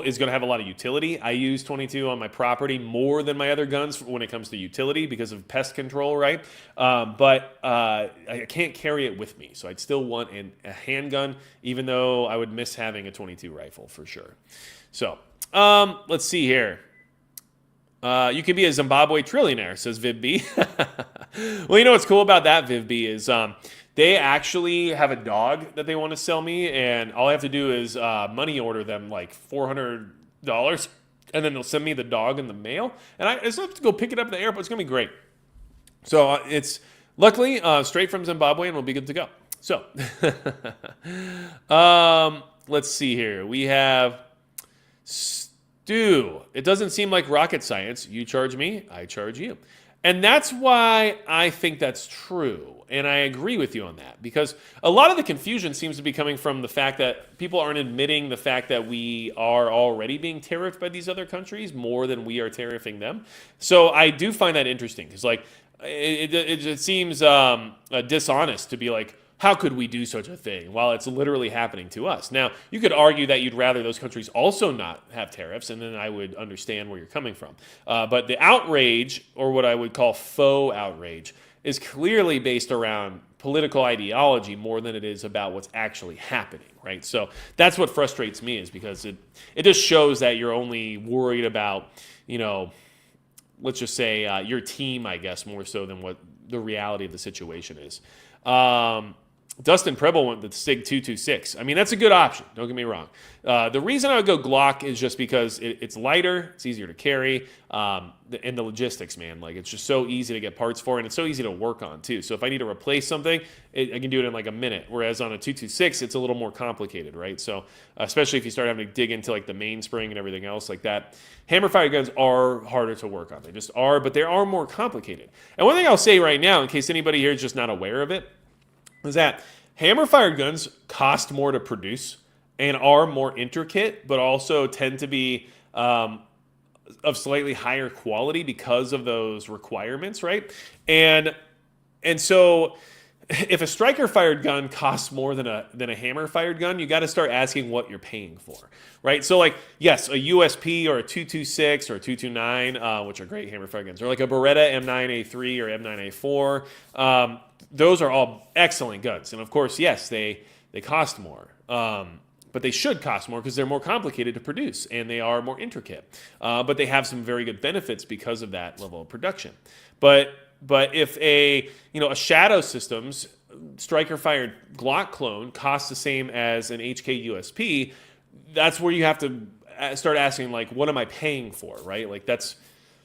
is going to have a lot of utility. I use 22 on my property more than my other guns when it comes to utility because of pest control, right? But I can't carry it with me, so I'd still want a handgun, even though I would miss having a 22 rifle for sure. So let's see here. You can be a Zimbabwe trillionaire, says VivB. Well, what's cool about that, VivB, is they actually have a dog that they want to sell me, and all I have to do is money order them like $400, and then they'll send me the dog in the mail, and I just have to go pick it up at the airport. It's going to be great. So it's luckily straight from Zimbabwe, and we'll be good to go. So let's see here. We have Stu. It doesn't seem like rocket science. You charge me, I charge you. And that's why I think that's true. And I agree with you on that, because a lot of the confusion seems to be coming from the fact that people aren't admitting the fact that we are already being tariffed by these other countries more than we are tariffing them. So I do find that interesting, because it seems dishonest to be like, how could we do such a thing while it's literally happening to us? Now, you could argue that you'd rather those countries also not have tariffs, and then I would understand where you're coming from. But the outrage, or what I would call faux outrage, is clearly based around political ideology more than it is about what's actually happening, right? So that's what frustrates me, is because it just shows that you're only worried about, let's just say your team, I guess, more so than what the reality of the situation is. Dustin Preble went with the SIG 226. I mean, that's a good option. Don't get me wrong. The reason I would go Glock is just because it's lighter, it's easier to carry, and the logistics, man. Like, it's just so easy to get parts for, and it's so easy to work on, too. So if I need to replace something, I can do it in like a minute. Whereas on a 226, it's a little more complicated, right? So especially if you start having to dig into like the mainspring and everything else like that. Hammer-fired guns are harder to work on. They just are, but they are more complicated. And one thing I'll say right now, in case anybody here is just not aware of it, is that hammer-fired guns cost more to produce and are more intricate, but also tend to be of slightly higher quality because of those requirements, right? And so if a striker-fired gun costs more than a hammer-fired gun, you got to start asking what you're paying for, right? So, like, yes, a USP or a 226 or a 229, which are great hammer-fired guns, or like a Beretta M9A3 or M9A4, those are all excellent guns. And of course, yes, they cost more. But they should cost more because they're more complicated to produce and they are more intricate. But they have some very good benefits because of that level of production. But if a Shadow Systems striker-fired Glock clone costs the same as an HK USP, that's where you have to start asking, like, what am I paying for, right? Like, that's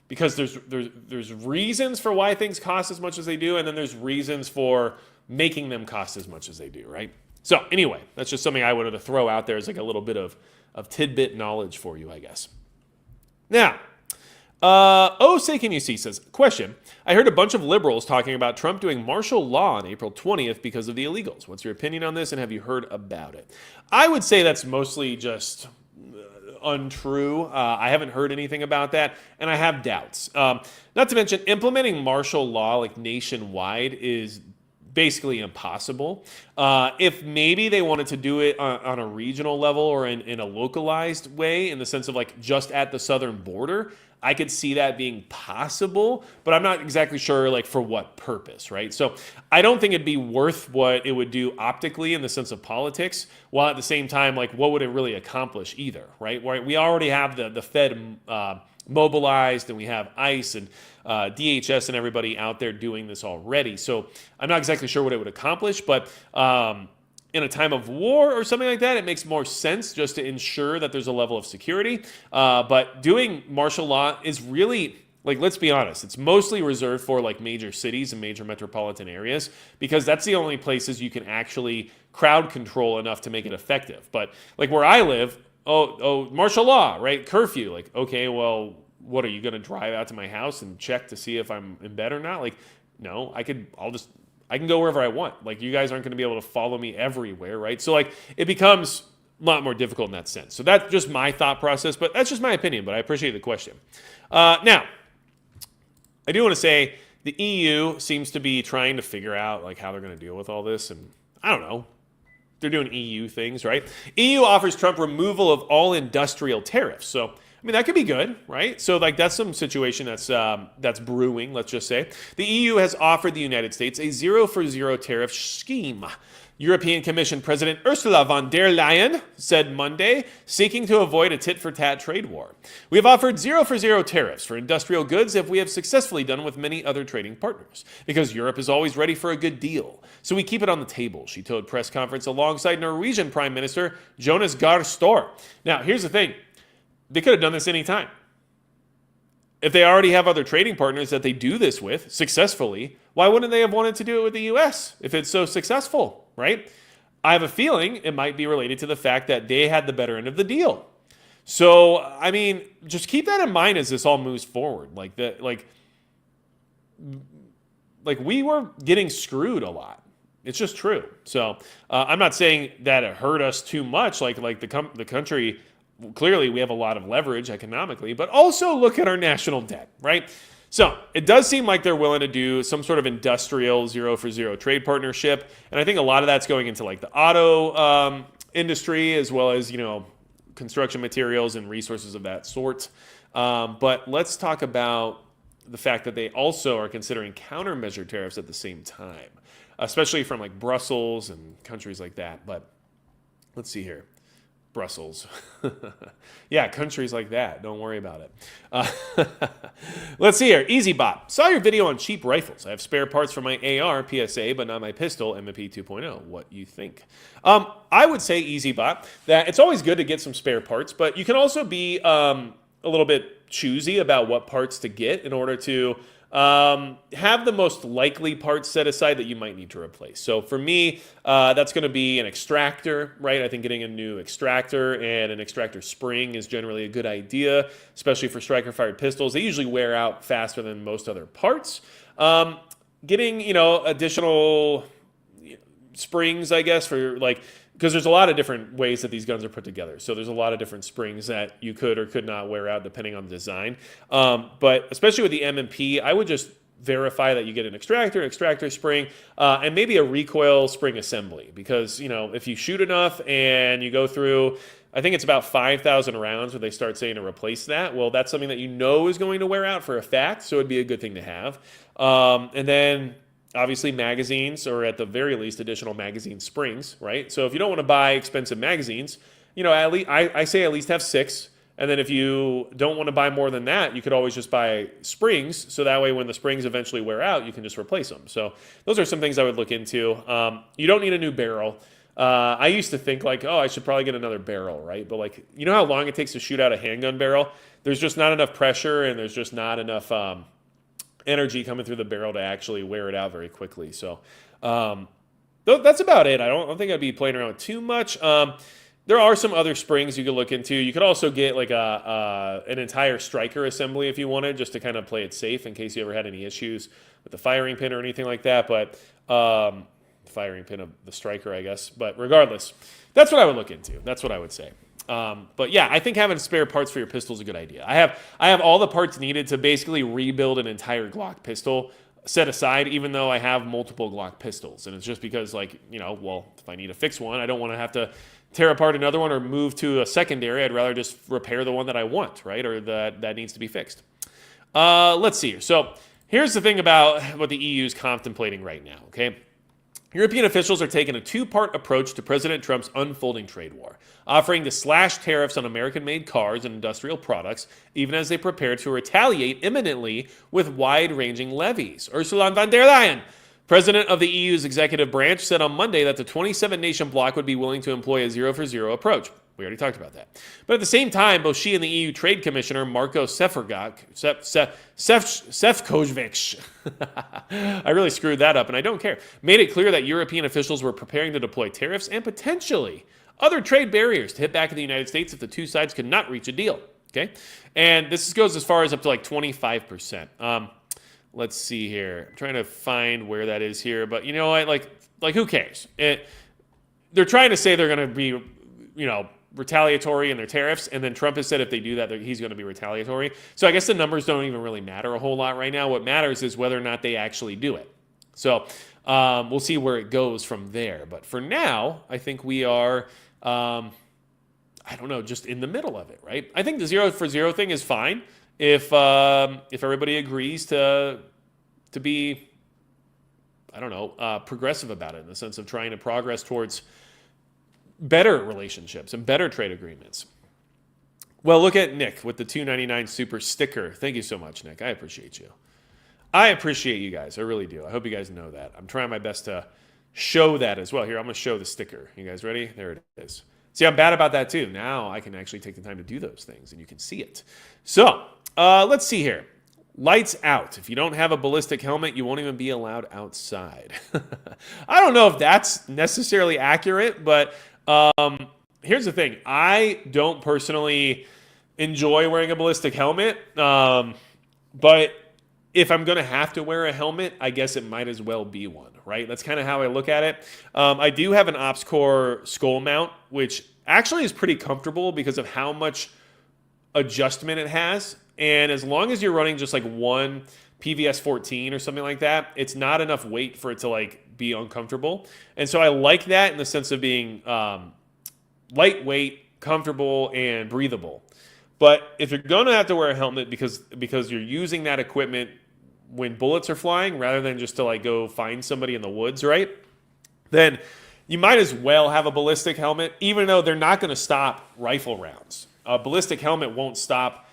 because there's reasons for why things cost as much as they do, and then there's reasons for making them cost as much as they do, right? So anyway, that's just something I wanted to throw out there as like a little bit of tidbit knowledge for you, I guess. Now, Say Can You See says, question. I heard a bunch of liberals talking about Trump doing martial law on April 20th because of the illegals. What's your opinion on this, and have you heard about it? I would say that's mostly just untrue. I haven't heard anything about that, and I have doubts. Not to mention, implementing martial law like nationwide is basically impossible. If maybe they wanted to do it on a regional level or in a localized way, in the sense of like just at the southern border, I could see that being possible, but I'm not exactly sure like for what purpose, right? So I don't think it'd be worth what it would do optically in the sense of politics, while at the same time, like what would it really accomplish either, right? We already have the Fed mobilized, and we have ICE and DHS and everybody out there doing this already. So I'm not exactly sure what it would accomplish, but in a time of war or something like that, it makes more sense just to ensure that there's a level of security. But doing martial law is really, like, let's be honest, it's mostly reserved for like major cities and major metropolitan areas, because that's the only places you can actually crowd control enough to make it effective. But like where I live, martial law, right? Curfew. Like, okay, well, what are you going to drive out to my house and check to see if I'm in bed or not? Like, no, I can go wherever I want. Like, you guys aren't going to be able to follow me everywhere, right? So like it becomes a lot more difficult in that sense. So that's just my thought process, but that's just my opinion, but I appreciate the question. Now, I do want to say the EU seems to be trying to figure out like how they're going to deal with all this, and I don't know. They're doing EU things, right? EU offers Trump removal of all industrial tariffs. So, I mean, that could be good, right? So, like, that's some situation that's brewing, let's just say. The EU has offered the United States a 0 for 0 tariff scheme. European Commission President Ursula von der Leyen said Monday, seeking to avoid a tit-for-tat trade war. We have offered 0 for 0 tariffs for industrial goods, as we have successfully done with many other trading partners, because Europe is always ready for a good deal. So we keep it on the table, she told press conference alongside Norwegian Prime Minister Jonas Gahr Støre. Now, here's the thing. They could have done this anytime. If they already have other trading partners that they do this with successfully, why wouldn't they have wanted to do it with the U.S. if it's so successful, right? I have a feeling it might be related to the fact that they had the better end of the deal. So, I mean, just keep that in mind as this all moves forward. Like we were getting screwed a lot. It's just true. So, I'm not saying that it hurt us too much. Like the country. Clearly, we have a lot of leverage economically, but also look at our national debt, right? So it does seem like they're willing to do some sort of industrial 0 for 0 trade partnership. And I think a lot of that's going into like the auto industry, as well as, construction materials and resources of that sort. But let's talk about the fact that they also are considering countermeasure tariffs at the same time, especially from like Brussels and countries like that. But let's see here. Brussels. Yeah, countries like that. Don't worry about it. Let's see here. EasyBot. Saw your video on cheap rifles. I have spare parts for my AR PSA, but not my pistol MP 2.0. What you think? I would say, EasyBot, that it's always good to get some spare parts, but you can also be a little bit choosy about what parts to get in order to have the most likely parts set aside that you might need to replace. So for me, that's going to be an extractor, right? I think getting a new extractor and an extractor spring is generally a good idea, especially for striker-fired pistols. They usually wear out faster than most other parts. Getting, additional springs, I guess, for like, because there's a lot of different ways that these guns are put together. So there's a lot of different springs that you could or could not wear out depending on the design. But especially with the M&P, I would just verify that you get an extractor spring, and maybe a recoil spring assembly. Because, if you shoot enough and you go through, I think it's about 5,000 rounds where they start saying to replace that. Well, that's something that is going to wear out for a fact, so it'd be a good thing to have. And then obviously magazines, or at the very least additional magazine springs, right? So if you don't want to buy expensive magazines, at least I say at least have 6. And then if you don't want to buy more than that, you could always just buy springs. So that way when the springs eventually wear out, you can just replace them. So those are some things I would look into. You don't need a new barrel. I used to think like, I should probably get another barrel, right? But like, you know how long it takes to shoot out a handgun barrel? There's just not enough pressure, and there's just not enough energy coming through the barrel to actually wear it out very quickly. So that's about it. I don't think I'd be playing around too much. there are some other springs you could look into. You could also get like an entire striker assembly if you wanted, just to kind of play it safe in case you ever had any issues with the firing pin or anything like that. But firing pin of the striker, I guess. But regardless, that's what I would look into. That's what I would say. But yeah, I think having spare parts for your pistol is a good idea. I have all the parts needed to basically rebuild an entire Glock pistol set aside, even though I have multiple Glock pistols. And it's just because, like, well, if I need to fix one, I don't want to have to tear apart another one or move to a secondary. I'd rather just repair the one that I want, right? Or that needs to be fixed. Let's see here. So here's the thing about what the EU is contemplating right now, okay? European officials are taking a two-part approach to President Trump's unfolding trade war, offering to slash tariffs on American-made cars and industrial products, even as they prepare to retaliate imminently with wide-ranging levies. Ursula von der Leyen, president of the EU's executive branch, said on Monday that the 27-nation bloc would be willing to employ a zero-for-zero approach. We already talked about that. But at the same time, both she and the EU Trade Commissioner, Marko Sefcovic, I really screwed that up, and I don't care, made it clear that European officials were preparing to deploy tariffs and potentially other trade barriers to hit back at the United States if the two sides could not reach a deal. Okay? And this goes as far as up to like 25%. Let's see here. I'm trying to find where that is here, but you know what? Like who cares? They're trying to say they're going to be, retaliatory in their tariffs, and then Trump has said if they do that, he's going to be retaliatory. So I guess the numbers don't even really matter a whole lot right now. What matters is whether or not they actually do it. So we'll see where it goes from there. But for now, I think we are, just in the middle of it, right? I think the zero for zero thing is fine if everybody agrees to be, progressive about it in the sense of trying to progress towards better relationships and better trade agreements. Well, look at Nick with the $2.99 super sticker. Thank you so much, Nick. I appreciate you. I appreciate you guys. I really do. I hope you guys know that. I'm trying my best to show that as well. Here, I'm going to show the sticker. You guys ready? There it is. See, I'm bad about that too. Now I can actually take the time to do those things, and you can see it. So let's see here. Lights out. If you don't have a ballistic helmet, you won't even be allowed outside. I don't know if that's necessarily accurate, but here's the thing. I don't personally enjoy wearing a ballistic helmet, but if I'm going to have to wear a helmet, I guess it might as well be one, right? That's kind of how I look at it. I do have an OpsCore skull mount, which actually is pretty comfortable because of how much adjustment it has. And as long as you're running just like one PVS 14 or something like that, it's not enough weight for it to like be uncomfortable. And so I like that in the sense of being lightweight, comfortable, and breathable. But if you're going to have to wear a helmet because you're using that equipment when bullets are flying rather than just to like go find somebody in the woods, right? Then you might as well have a ballistic helmet, even though they're not going to stop rifle rounds. A ballistic helmet won't stop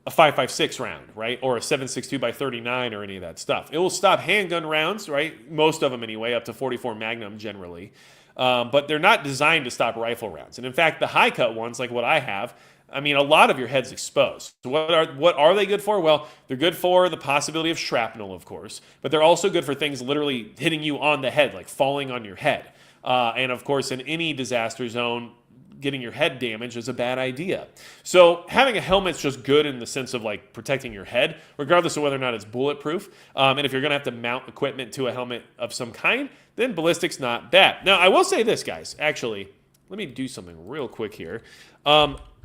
a 5.56 round, right? Or a 7.62 by 39 or any of that stuff. It will stop handgun rounds, right? Most of them anyway, up to 44 Magnum generally. But they're not designed to stop rifle rounds. And in fact, the high cut ones, like what I have, I mean, a lot of your head's exposed. So what are they good for? Well, they're good for the possibility of shrapnel, of course, but they're also good for things literally hitting you on the head, like falling on your head. And of course, in any disaster zone, getting your head damaged is a bad idea. So having a helmet's just good in the sense of like protecting your head, regardless of whether or not it's bulletproof. And if you're going to have to mount equipment to a helmet of some kind, then ballistic's not bad. Now, I will say this, guys. Actually, let me do something real quick here.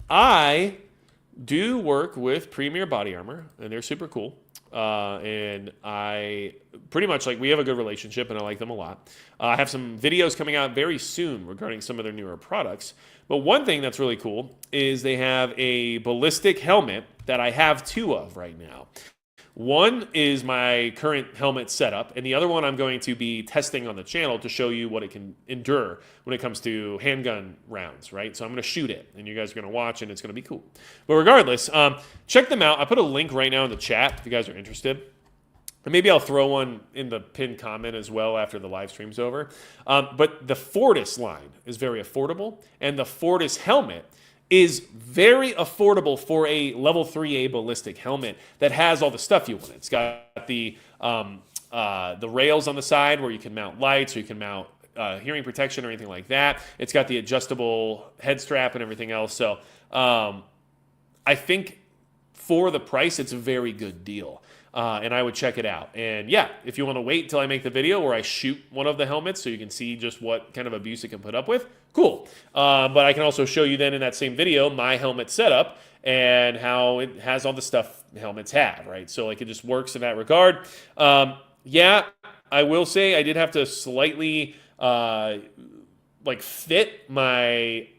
I do work with Premier Body Armor, and they're super cool. And I pretty much we have a good relationship, and I like them a lot. I have some videos coming out very soon regarding some of their newer products. But one thing that's really cool is they have a ballistic helmet that I have two of right now. One is my current helmet setup, and the other one I'm going to be testing on the channel to show you what it can endure when it comes to handgun rounds, right? So I'm going to shoot it, and you guys are going to watch, and it's going to be cool. But regardless, check them out. I put a link right now in the chat if you guys are interested. And maybe I'll throw one in the pinned comment as well after the live stream's over. But the Fortis line is very affordable, and the Fortis helmet is very affordable for a level 3A ballistic helmet that has all the stuff you want. It's got the rails on the side where you can mount lights, or you can mount hearing protection or anything like that. It's got the adjustable head strap and everything else. So I think for the price, it's a very good deal. And I would check it out. And yeah, if you want to wait till I make the video where I shoot one of the helmets so you can see just what kind of abuse it can put up with, cool. But I can also show you then in that same video my helmet setup and how it has all the stuff helmets have, right? So like it just works in that regard. Yeah, I will say I did have to slightly like fit my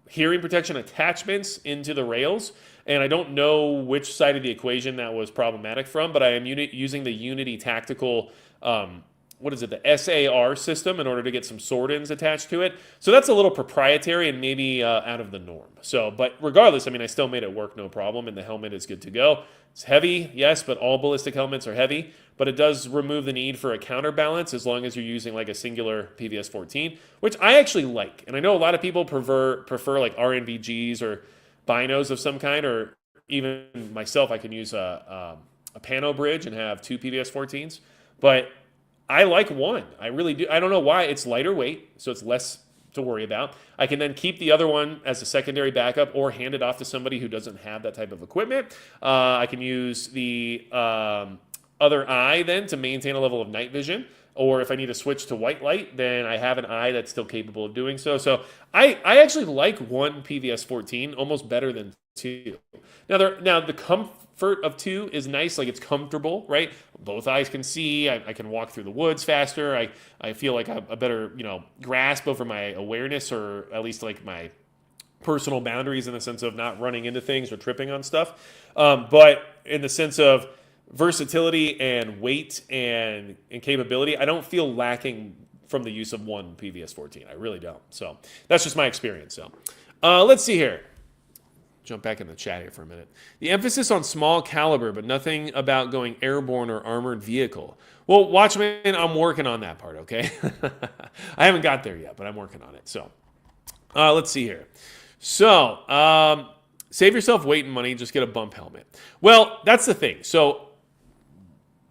hearing protection attachments into the rails. And I don't know which side of the equation that was problematic from, but I am using the Unity Tactical, what is it, the SAR system in order to get some sword-ins attached to it. So that's a little proprietary and maybe out of the norm. So, but regardless, I mean, I still made it work no problem, and the helmet is good to go. It's heavy, yes, but all ballistic helmets are heavy, but it does remove the need for a counterbalance as long as you're using like a singular PVS-14, which I actually like. And I know a lot of people prefer like RNVGs or binos of some kind, or even myself, I can use a pano bridge and have two PVS-14s, but I like one. I really do. I don't know why. It's lighter weight, so it's less to worry about. I can then keep the other one as a secondary backup or hand it off to somebody who doesn't have that type of equipment. I can use the other eye then to maintain a level of night vision. Or if I need to switch to white light, then I have an eye that's still capable of doing so. So I actually like one PVS-14 almost better than two. Now the comfort of two is nice, like it's comfortable, right? Both eyes can see. I can walk through the woods faster. I feel like a better grasp over my awareness, or at least like my personal boundaries in the sense of not running into things or tripping on stuff. But in the sense of versatility and weight and capability, I don't feel lacking from the use of one PVS-14. I really don't. So that's just my experience. So let's see here. Jump back in the chat here for a minute. The emphasis on small caliber, but nothing about going airborne or armored vehicle. Well, Watchman, I'm working on that part, okay? I haven't got there yet, but I'm working on it. So let's see here. So save yourself weight and money, just get a bump helmet. Well, that's the thing. So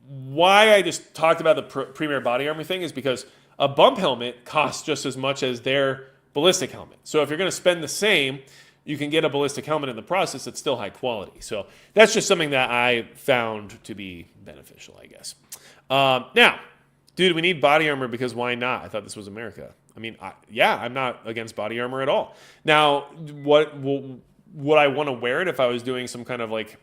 why I just talked about the Premier body armor thing is because a bump helmet costs just as much as their ballistic helmet. So if you're going to spend the same, you can get a ballistic helmet in the process that's still high quality. So that's just something that I found to be beneficial, I guess. Now, dude, we need body armor because why not? I thought this was America. I mean, yeah, I'm not against body armor at all. Now, would I want to wear it if I was doing some kind of like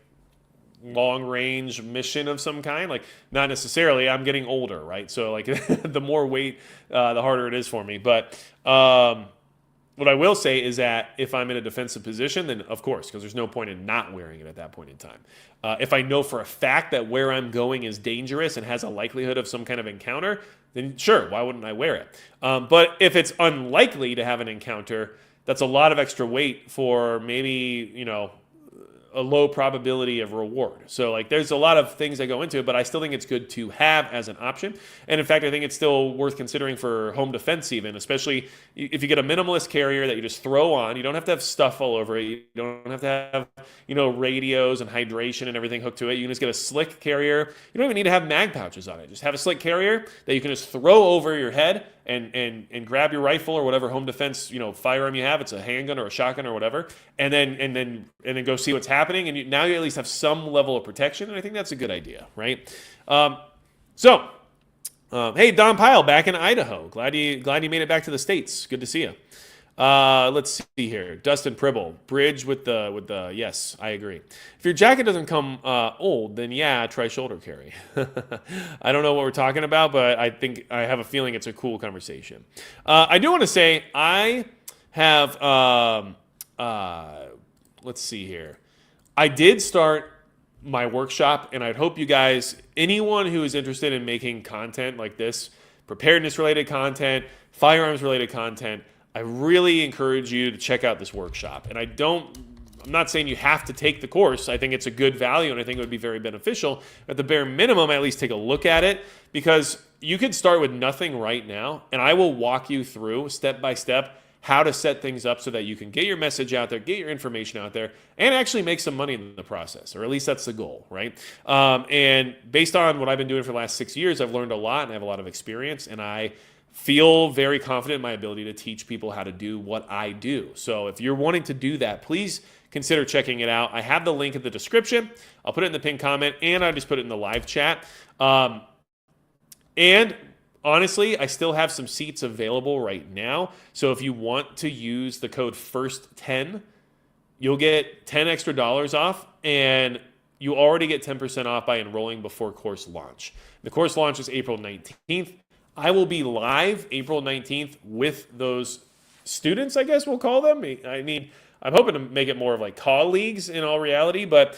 long range mission of some kind? Like, not necessarily. I'm getting older, right? So like the more weight, the harder it is for me. But what I will say is that if I'm in a defensive position, then of course, because there's no point in not wearing it at that point in time. If I know for a fact that where I'm going is dangerous and has a likelihood of some kind of encounter, then sure, why wouldn't I wear it? But if it's unlikely to have an encounter, that's a lot of extra weight for maybe, a low probability of reward. So like there's a lot of things that go into it, but I still think it's good to have as an option. And in fact, I think it's still worth considering for home defense even, especially if you get a minimalist carrier that you just throw on. You don't have to have stuff all over it. You don't have to have, radios and hydration and everything hooked to it. You can just get a slick carrier. You don't even need to have mag pouches on it. Just have a slick carrier that you can just throw over your head and grab your rifle or whatever home defense, firearm you have. It's a handgun or a shotgun or whatever, and then go see what's happening. And now you at least have some level of protection, and I think that's a good idea, right? Hey, Don Pyle, back in Idaho. Glad you made it back to the States. Good to see you. Let's see here. Dustin Pribble, bridge with the yes, I agree. If your jacket doesn't come old, then yeah, try shoulder carry. I don't know what we're talking about, but I have a feeling it's a cool conversation. I do want to say I have let's see here. I did start my workshop, and I'd hope you guys, anyone who is interested in making content like this, preparedness related content, firearms related content, I really encourage you to check out this workshop. And I'm not saying you have to take the course. I think it's a good value, and I think it would be very beneficial. At the bare minimum, at least take a look at it, because you could start with nothing right now, and I will walk you through step by step how to set things up so that you can get your message out there, get your information out there, and actually make some money in the process, or at least that's the goal, right? And based on what I've been doing for the last 6 years, I've learned a lot and I have a lot of experience, and I feel very confident in my ability to teach people how to do what I do. So if you're wanting to do that, please consider checking it out. I have the link in the description. I'll put it in the pinned comment, and I just put it in the live chat. And honestly, I still have some seats available right now. So if you want to use the code FIRST10, you'll get $10 extra off, and you already get 10% off by enrolling before course launch. The course launch is April 19th. I will be live April 19th with those students, I guess we'll call them. I mean, I'm hoping to make it more of like colleagues in all reality, but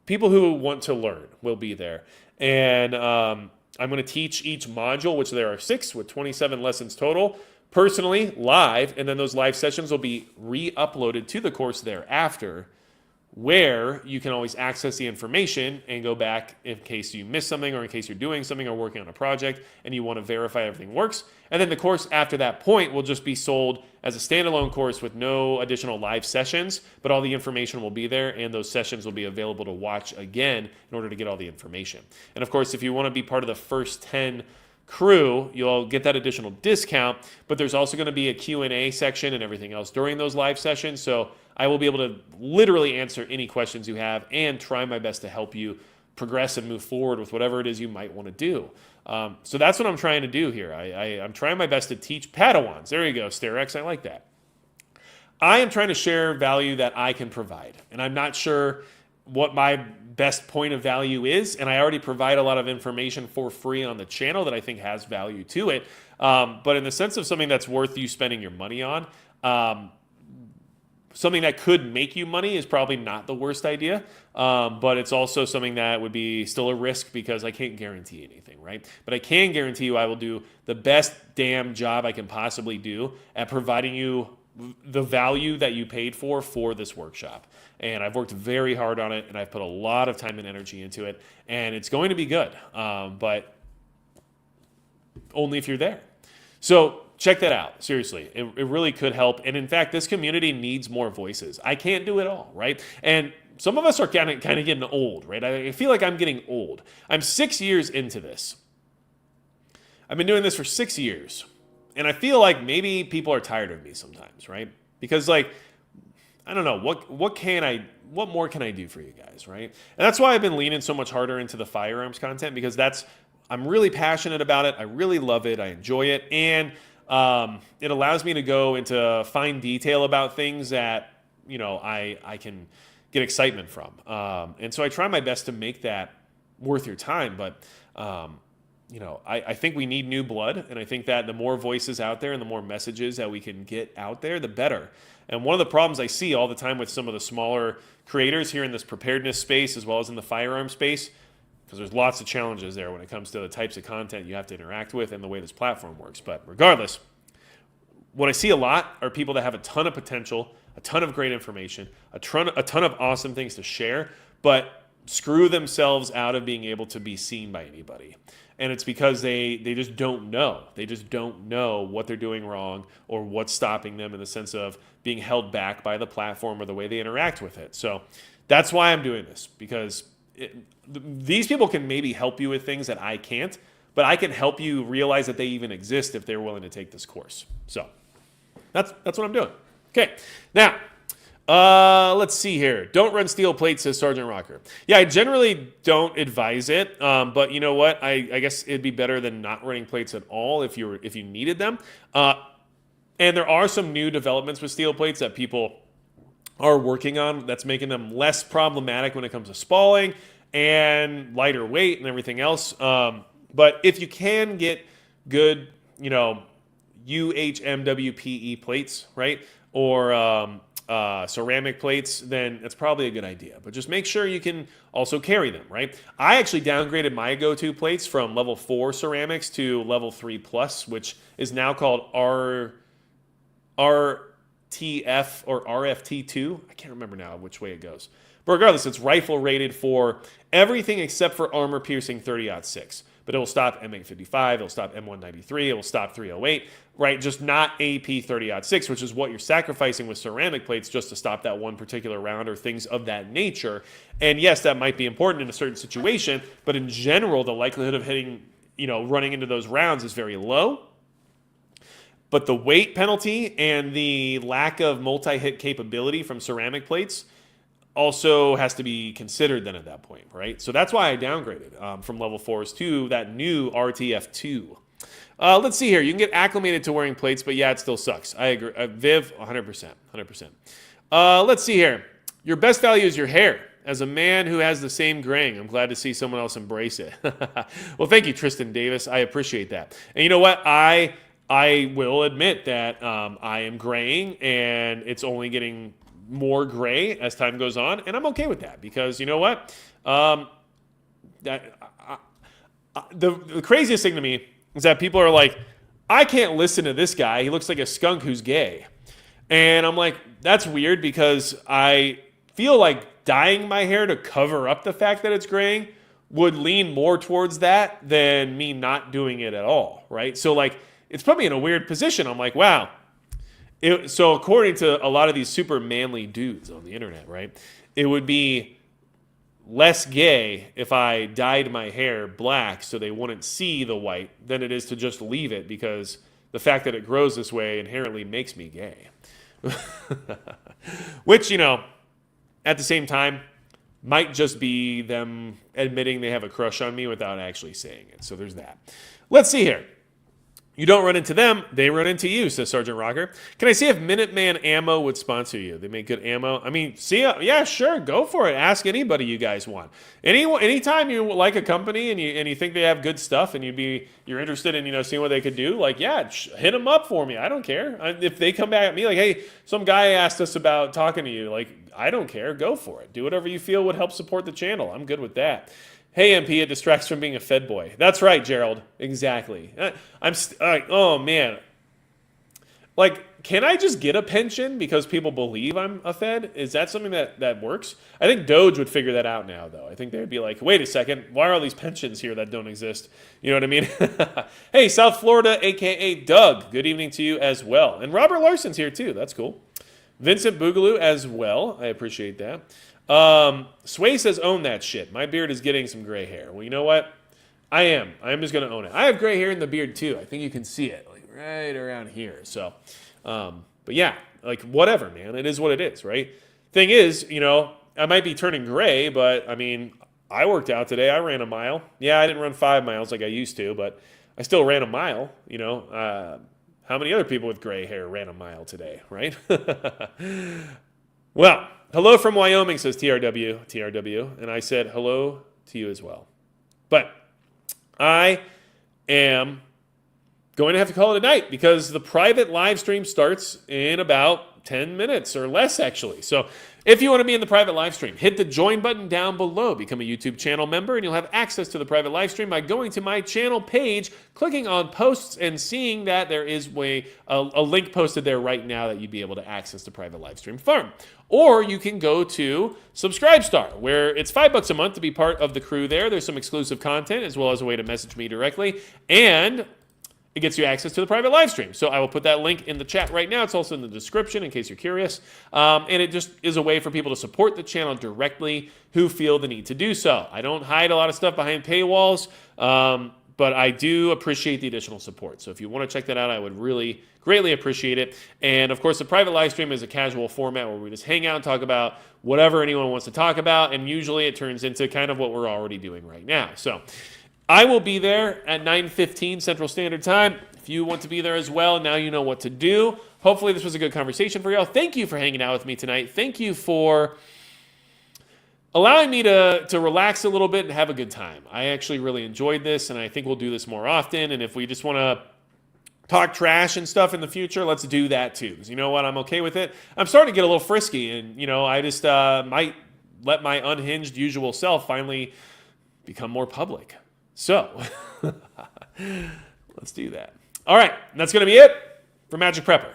people who want to learn will be there. And I'm going to teach each module, which there are 6 with 27 lessons total, personally live, and then those live sessions will be re-uploaded to the course thereafter, where you can always access the information and go back in case you missed something or in case you're doing something or working on a project and you want to verify everything works. And then the course after that point will just be sold as a standalone course with no additional live sessions, but all the information will be there, and those sessions will be available to watch again in order to get all the information. And of course, if you want to be part of the first 10 crew, you'll get that additional discount, but there's also going to be a Q&A section and everything else during those live sessions. So I will be able to literally answer any questions you have and try my best to help you progress and move forward with whatever it is you might want to do. So that's what I'm trying to do here. I'm trying my best to teach Padawans. There you go, StairX. I like that. I am trying to share value that I can provide, and I'm not sure what my best point of value is, and I already provide a lot of information for free on the channel that I think has value to it. But in the sense of something that's worth you spending your money on, something that could make you money is probably not the worst idea, but it's also something that would be still a risk because I can't guarantee anything, right? But I can guarantee you I will do the best damn job I can possibly do at providing you the value that you paid for this workshop. And I've worked very hard on it, and I've put a lot of time and energy into it, and it's going to be good, but only if you're there. So check that out. Seriously, it really could help. And in fact, this community needs more voices. I can't do it all, right? And some of us are kind of getting old, right? I feel like I'm getting old. I'm 6 years into this. I've been doing this for 6 years. And I feel like maybe people are tired of me sometimes, right? Because like, I don't know, what more can I do for you guys, right? And that's why I've been leaning so much harder into the firearms content, because I'm really passionate about it. I really love it. I enjoy it. And it allows me to go into fine detail about things that, you know, I can get excitement from. And so I try my best to make that worth your time. But, you know, I think we need new blood. And I think that the more voices out there and the more messages that we can get out there, the better. And one of the problems I see all the time with some of the smaller creators here in this preparedness space, as well as in the firearm space, because there's lots of challenges there when it comes to the types of content you have to interact with and the way this platform works. But regardless, what I see a lot are people that have a ton of potential, a ton of great information, a ton of awesome things to share, but screw themselves out of being able to be seen by anybody. And it's because they just don't know. They just don't know what they're doing wrong or what's stopping them in the sense of being held back by the platform or the way they interact with it. So that's why I'm doing this, because these people can maybe help you with things that I can't, but I can help you realize that they even exist if they're willing to take this course. So that's what I'm doing. Okay, now let's see here. Don't run steel plates, says Sergeant Rocker. Yeah, I generally don't advise it, but you know what? I guess it'd be better than not running plates at all if you needed them. And there are some new developments with steel plates that people are working on that's making them less problematic when it comes to spalling and lighter weight and everything else. But if you can get good, you know, UHMWPE plates, right, or ceramic plates, then it's probably a good idea. But just make sure you can also carry them, right? I actually downgraded my go-to plates from level 4 ceramics to level 3 plus, which is now called RTF or RFT2. I can't remember now which way it goes. But regardless, it's rifle rated for everything except for armor piercing 30-06. But it will stop M855, it'll stop M193, it will stop 308, right? Just not AP 30-06, which is what you're sacrificing with ceramic plates just to stop that one particular round or things of that nature. And yes, that might be important in a certain situation, but in general, the likelihood of hitting, you know, running into those rounds is very low. But the weight penalty and the lack of multi-hit capability from ceramic plates also has to be considered then at that point, right? So that's why I downgraded from level 4s to that new RTF2. Let's see here. You can get acclimated to wearing plates, but yeah, it still sucks. I agree. Viv, 100%. 100%. Let's see here. Your best value is your hair. As a man who has the same graying, I'm glad to see someone else embrace it. Well, thank you, Tristan Davis. I appreciate that. And you know what? I will admit that I am graying, and it's only getting more gray as time goes on, and I'm okay with that because you know what? The craziest thing to me is that people are like, I can't listen to this guy. He looks like a skunk who's gay. And I'm like, that's weird because I feel like dyeing my hair to cover up the fact that it's graying would lean more towards that than me not doing it at all, right? So like, it's put me in a weird position. I'm like, wow. So according to a lot of these super manly dudes on the internet, right, it would be less gay if I dyed my hair black so they wouldn't see the white than it is to just leave it because the fact that it grows this way inherently makes me gay. Which, you know, at the same time, might just be them admitting they have a crush on me without actually saying it. So there's that. Let's see here. You don't run into them, they run into you, says Sergeant Rocker. Can I see if Minuteman Ammo would sponsor you? They make good ammo. I mean, yeah, sure, go for it. Ask anybody you guys want. Anytime you like a company and you think they have good stuff and you're interested in seeing what they could do, like yeah, hit them up for me. I don't care. If they come back at me like, hey, some guy asked us about talking to you, like I don't care. Go for it. Do whatever you feel would help support the channel. I'm good with that. Hey, MP, it distracts from being a Fed boy. That's right, Gerald. Exactly. Oh, man. Like, can I just get a pension because people believe I'm a Fed? Is that something that works? I think Doge would figure that out now, though. I think they'd be like, wait a second, why are all these pensions here that don't exist? You know what I mean? Hey, South Florida, a.k.a. Doug. Good evening to you as well. And Robert Larson's here, too. That's cool. Vincent Boogaloo as well. I appreciate that. Sway says, own that shit. My beard is getting some gray hair. Well, you know what? I am just going to own it. I have gray hair in the beard, too. I think you can see it, like, right around here. So, but yeah, like, whatever, man. It is what it is, right? Thing is, I might be turning gray, but, I mean, I worked out today. I ran a mile. Yeah, I didn't run 5 miles like I used to, but I still ran a mile, How many other people with gray hair ran a mile today, right? Well, hello from Wyoming, says TRW, and I said hello to you as well. But I am going to have to call it a night because the private live stream starts in about 10 minutes or less, actually. So if you want to be in the private live stream, hit the join button down below. Become a YouTube channel member, and you'll have access to the private live stream by going to my channel page, clicking on posts, and seeing that there is a link posted there right now that you'd be able to access the private live stream farm. Or you can go to Subscribestar, where it's $5 a month to be part of the crew there. There's some exclusive content as well as a way to message me directly. And it gets you access to the private live stream. So I will put that link in the chat right now. It's also in the description in case you're curious. And it just is a way for people to support the channel directly who feel the need to do so. I don't hide a lot of stuff behind paywalls, but I do appreciate the additional support. So if you want to check that out, I would really greatly appreciate it. And of course, the private live stream is a casual format where we just hang out and talk about whatever anyone wants to talk about. And usually it turns into kind of what we're already doing right now. So I will be there at 9:15 Central Standard Time. If you want to be there as well, now you know what to do. Hopefully this was a good conversation for y'all. Thank you for hanging out with me tonight. Thank you for allowing me to relax a little bit and have a good time. I actually really enjoyed this, and I think we'll do this more often. And if we just want to talk trash and stuff in the future, let's do that too. Because you know what? I'm okay with it. I'm starting to get a little frisky, and I just might let my unhinged usual self finally become more public. So, let's do that. All right, that's going to be it for Magic Prepper.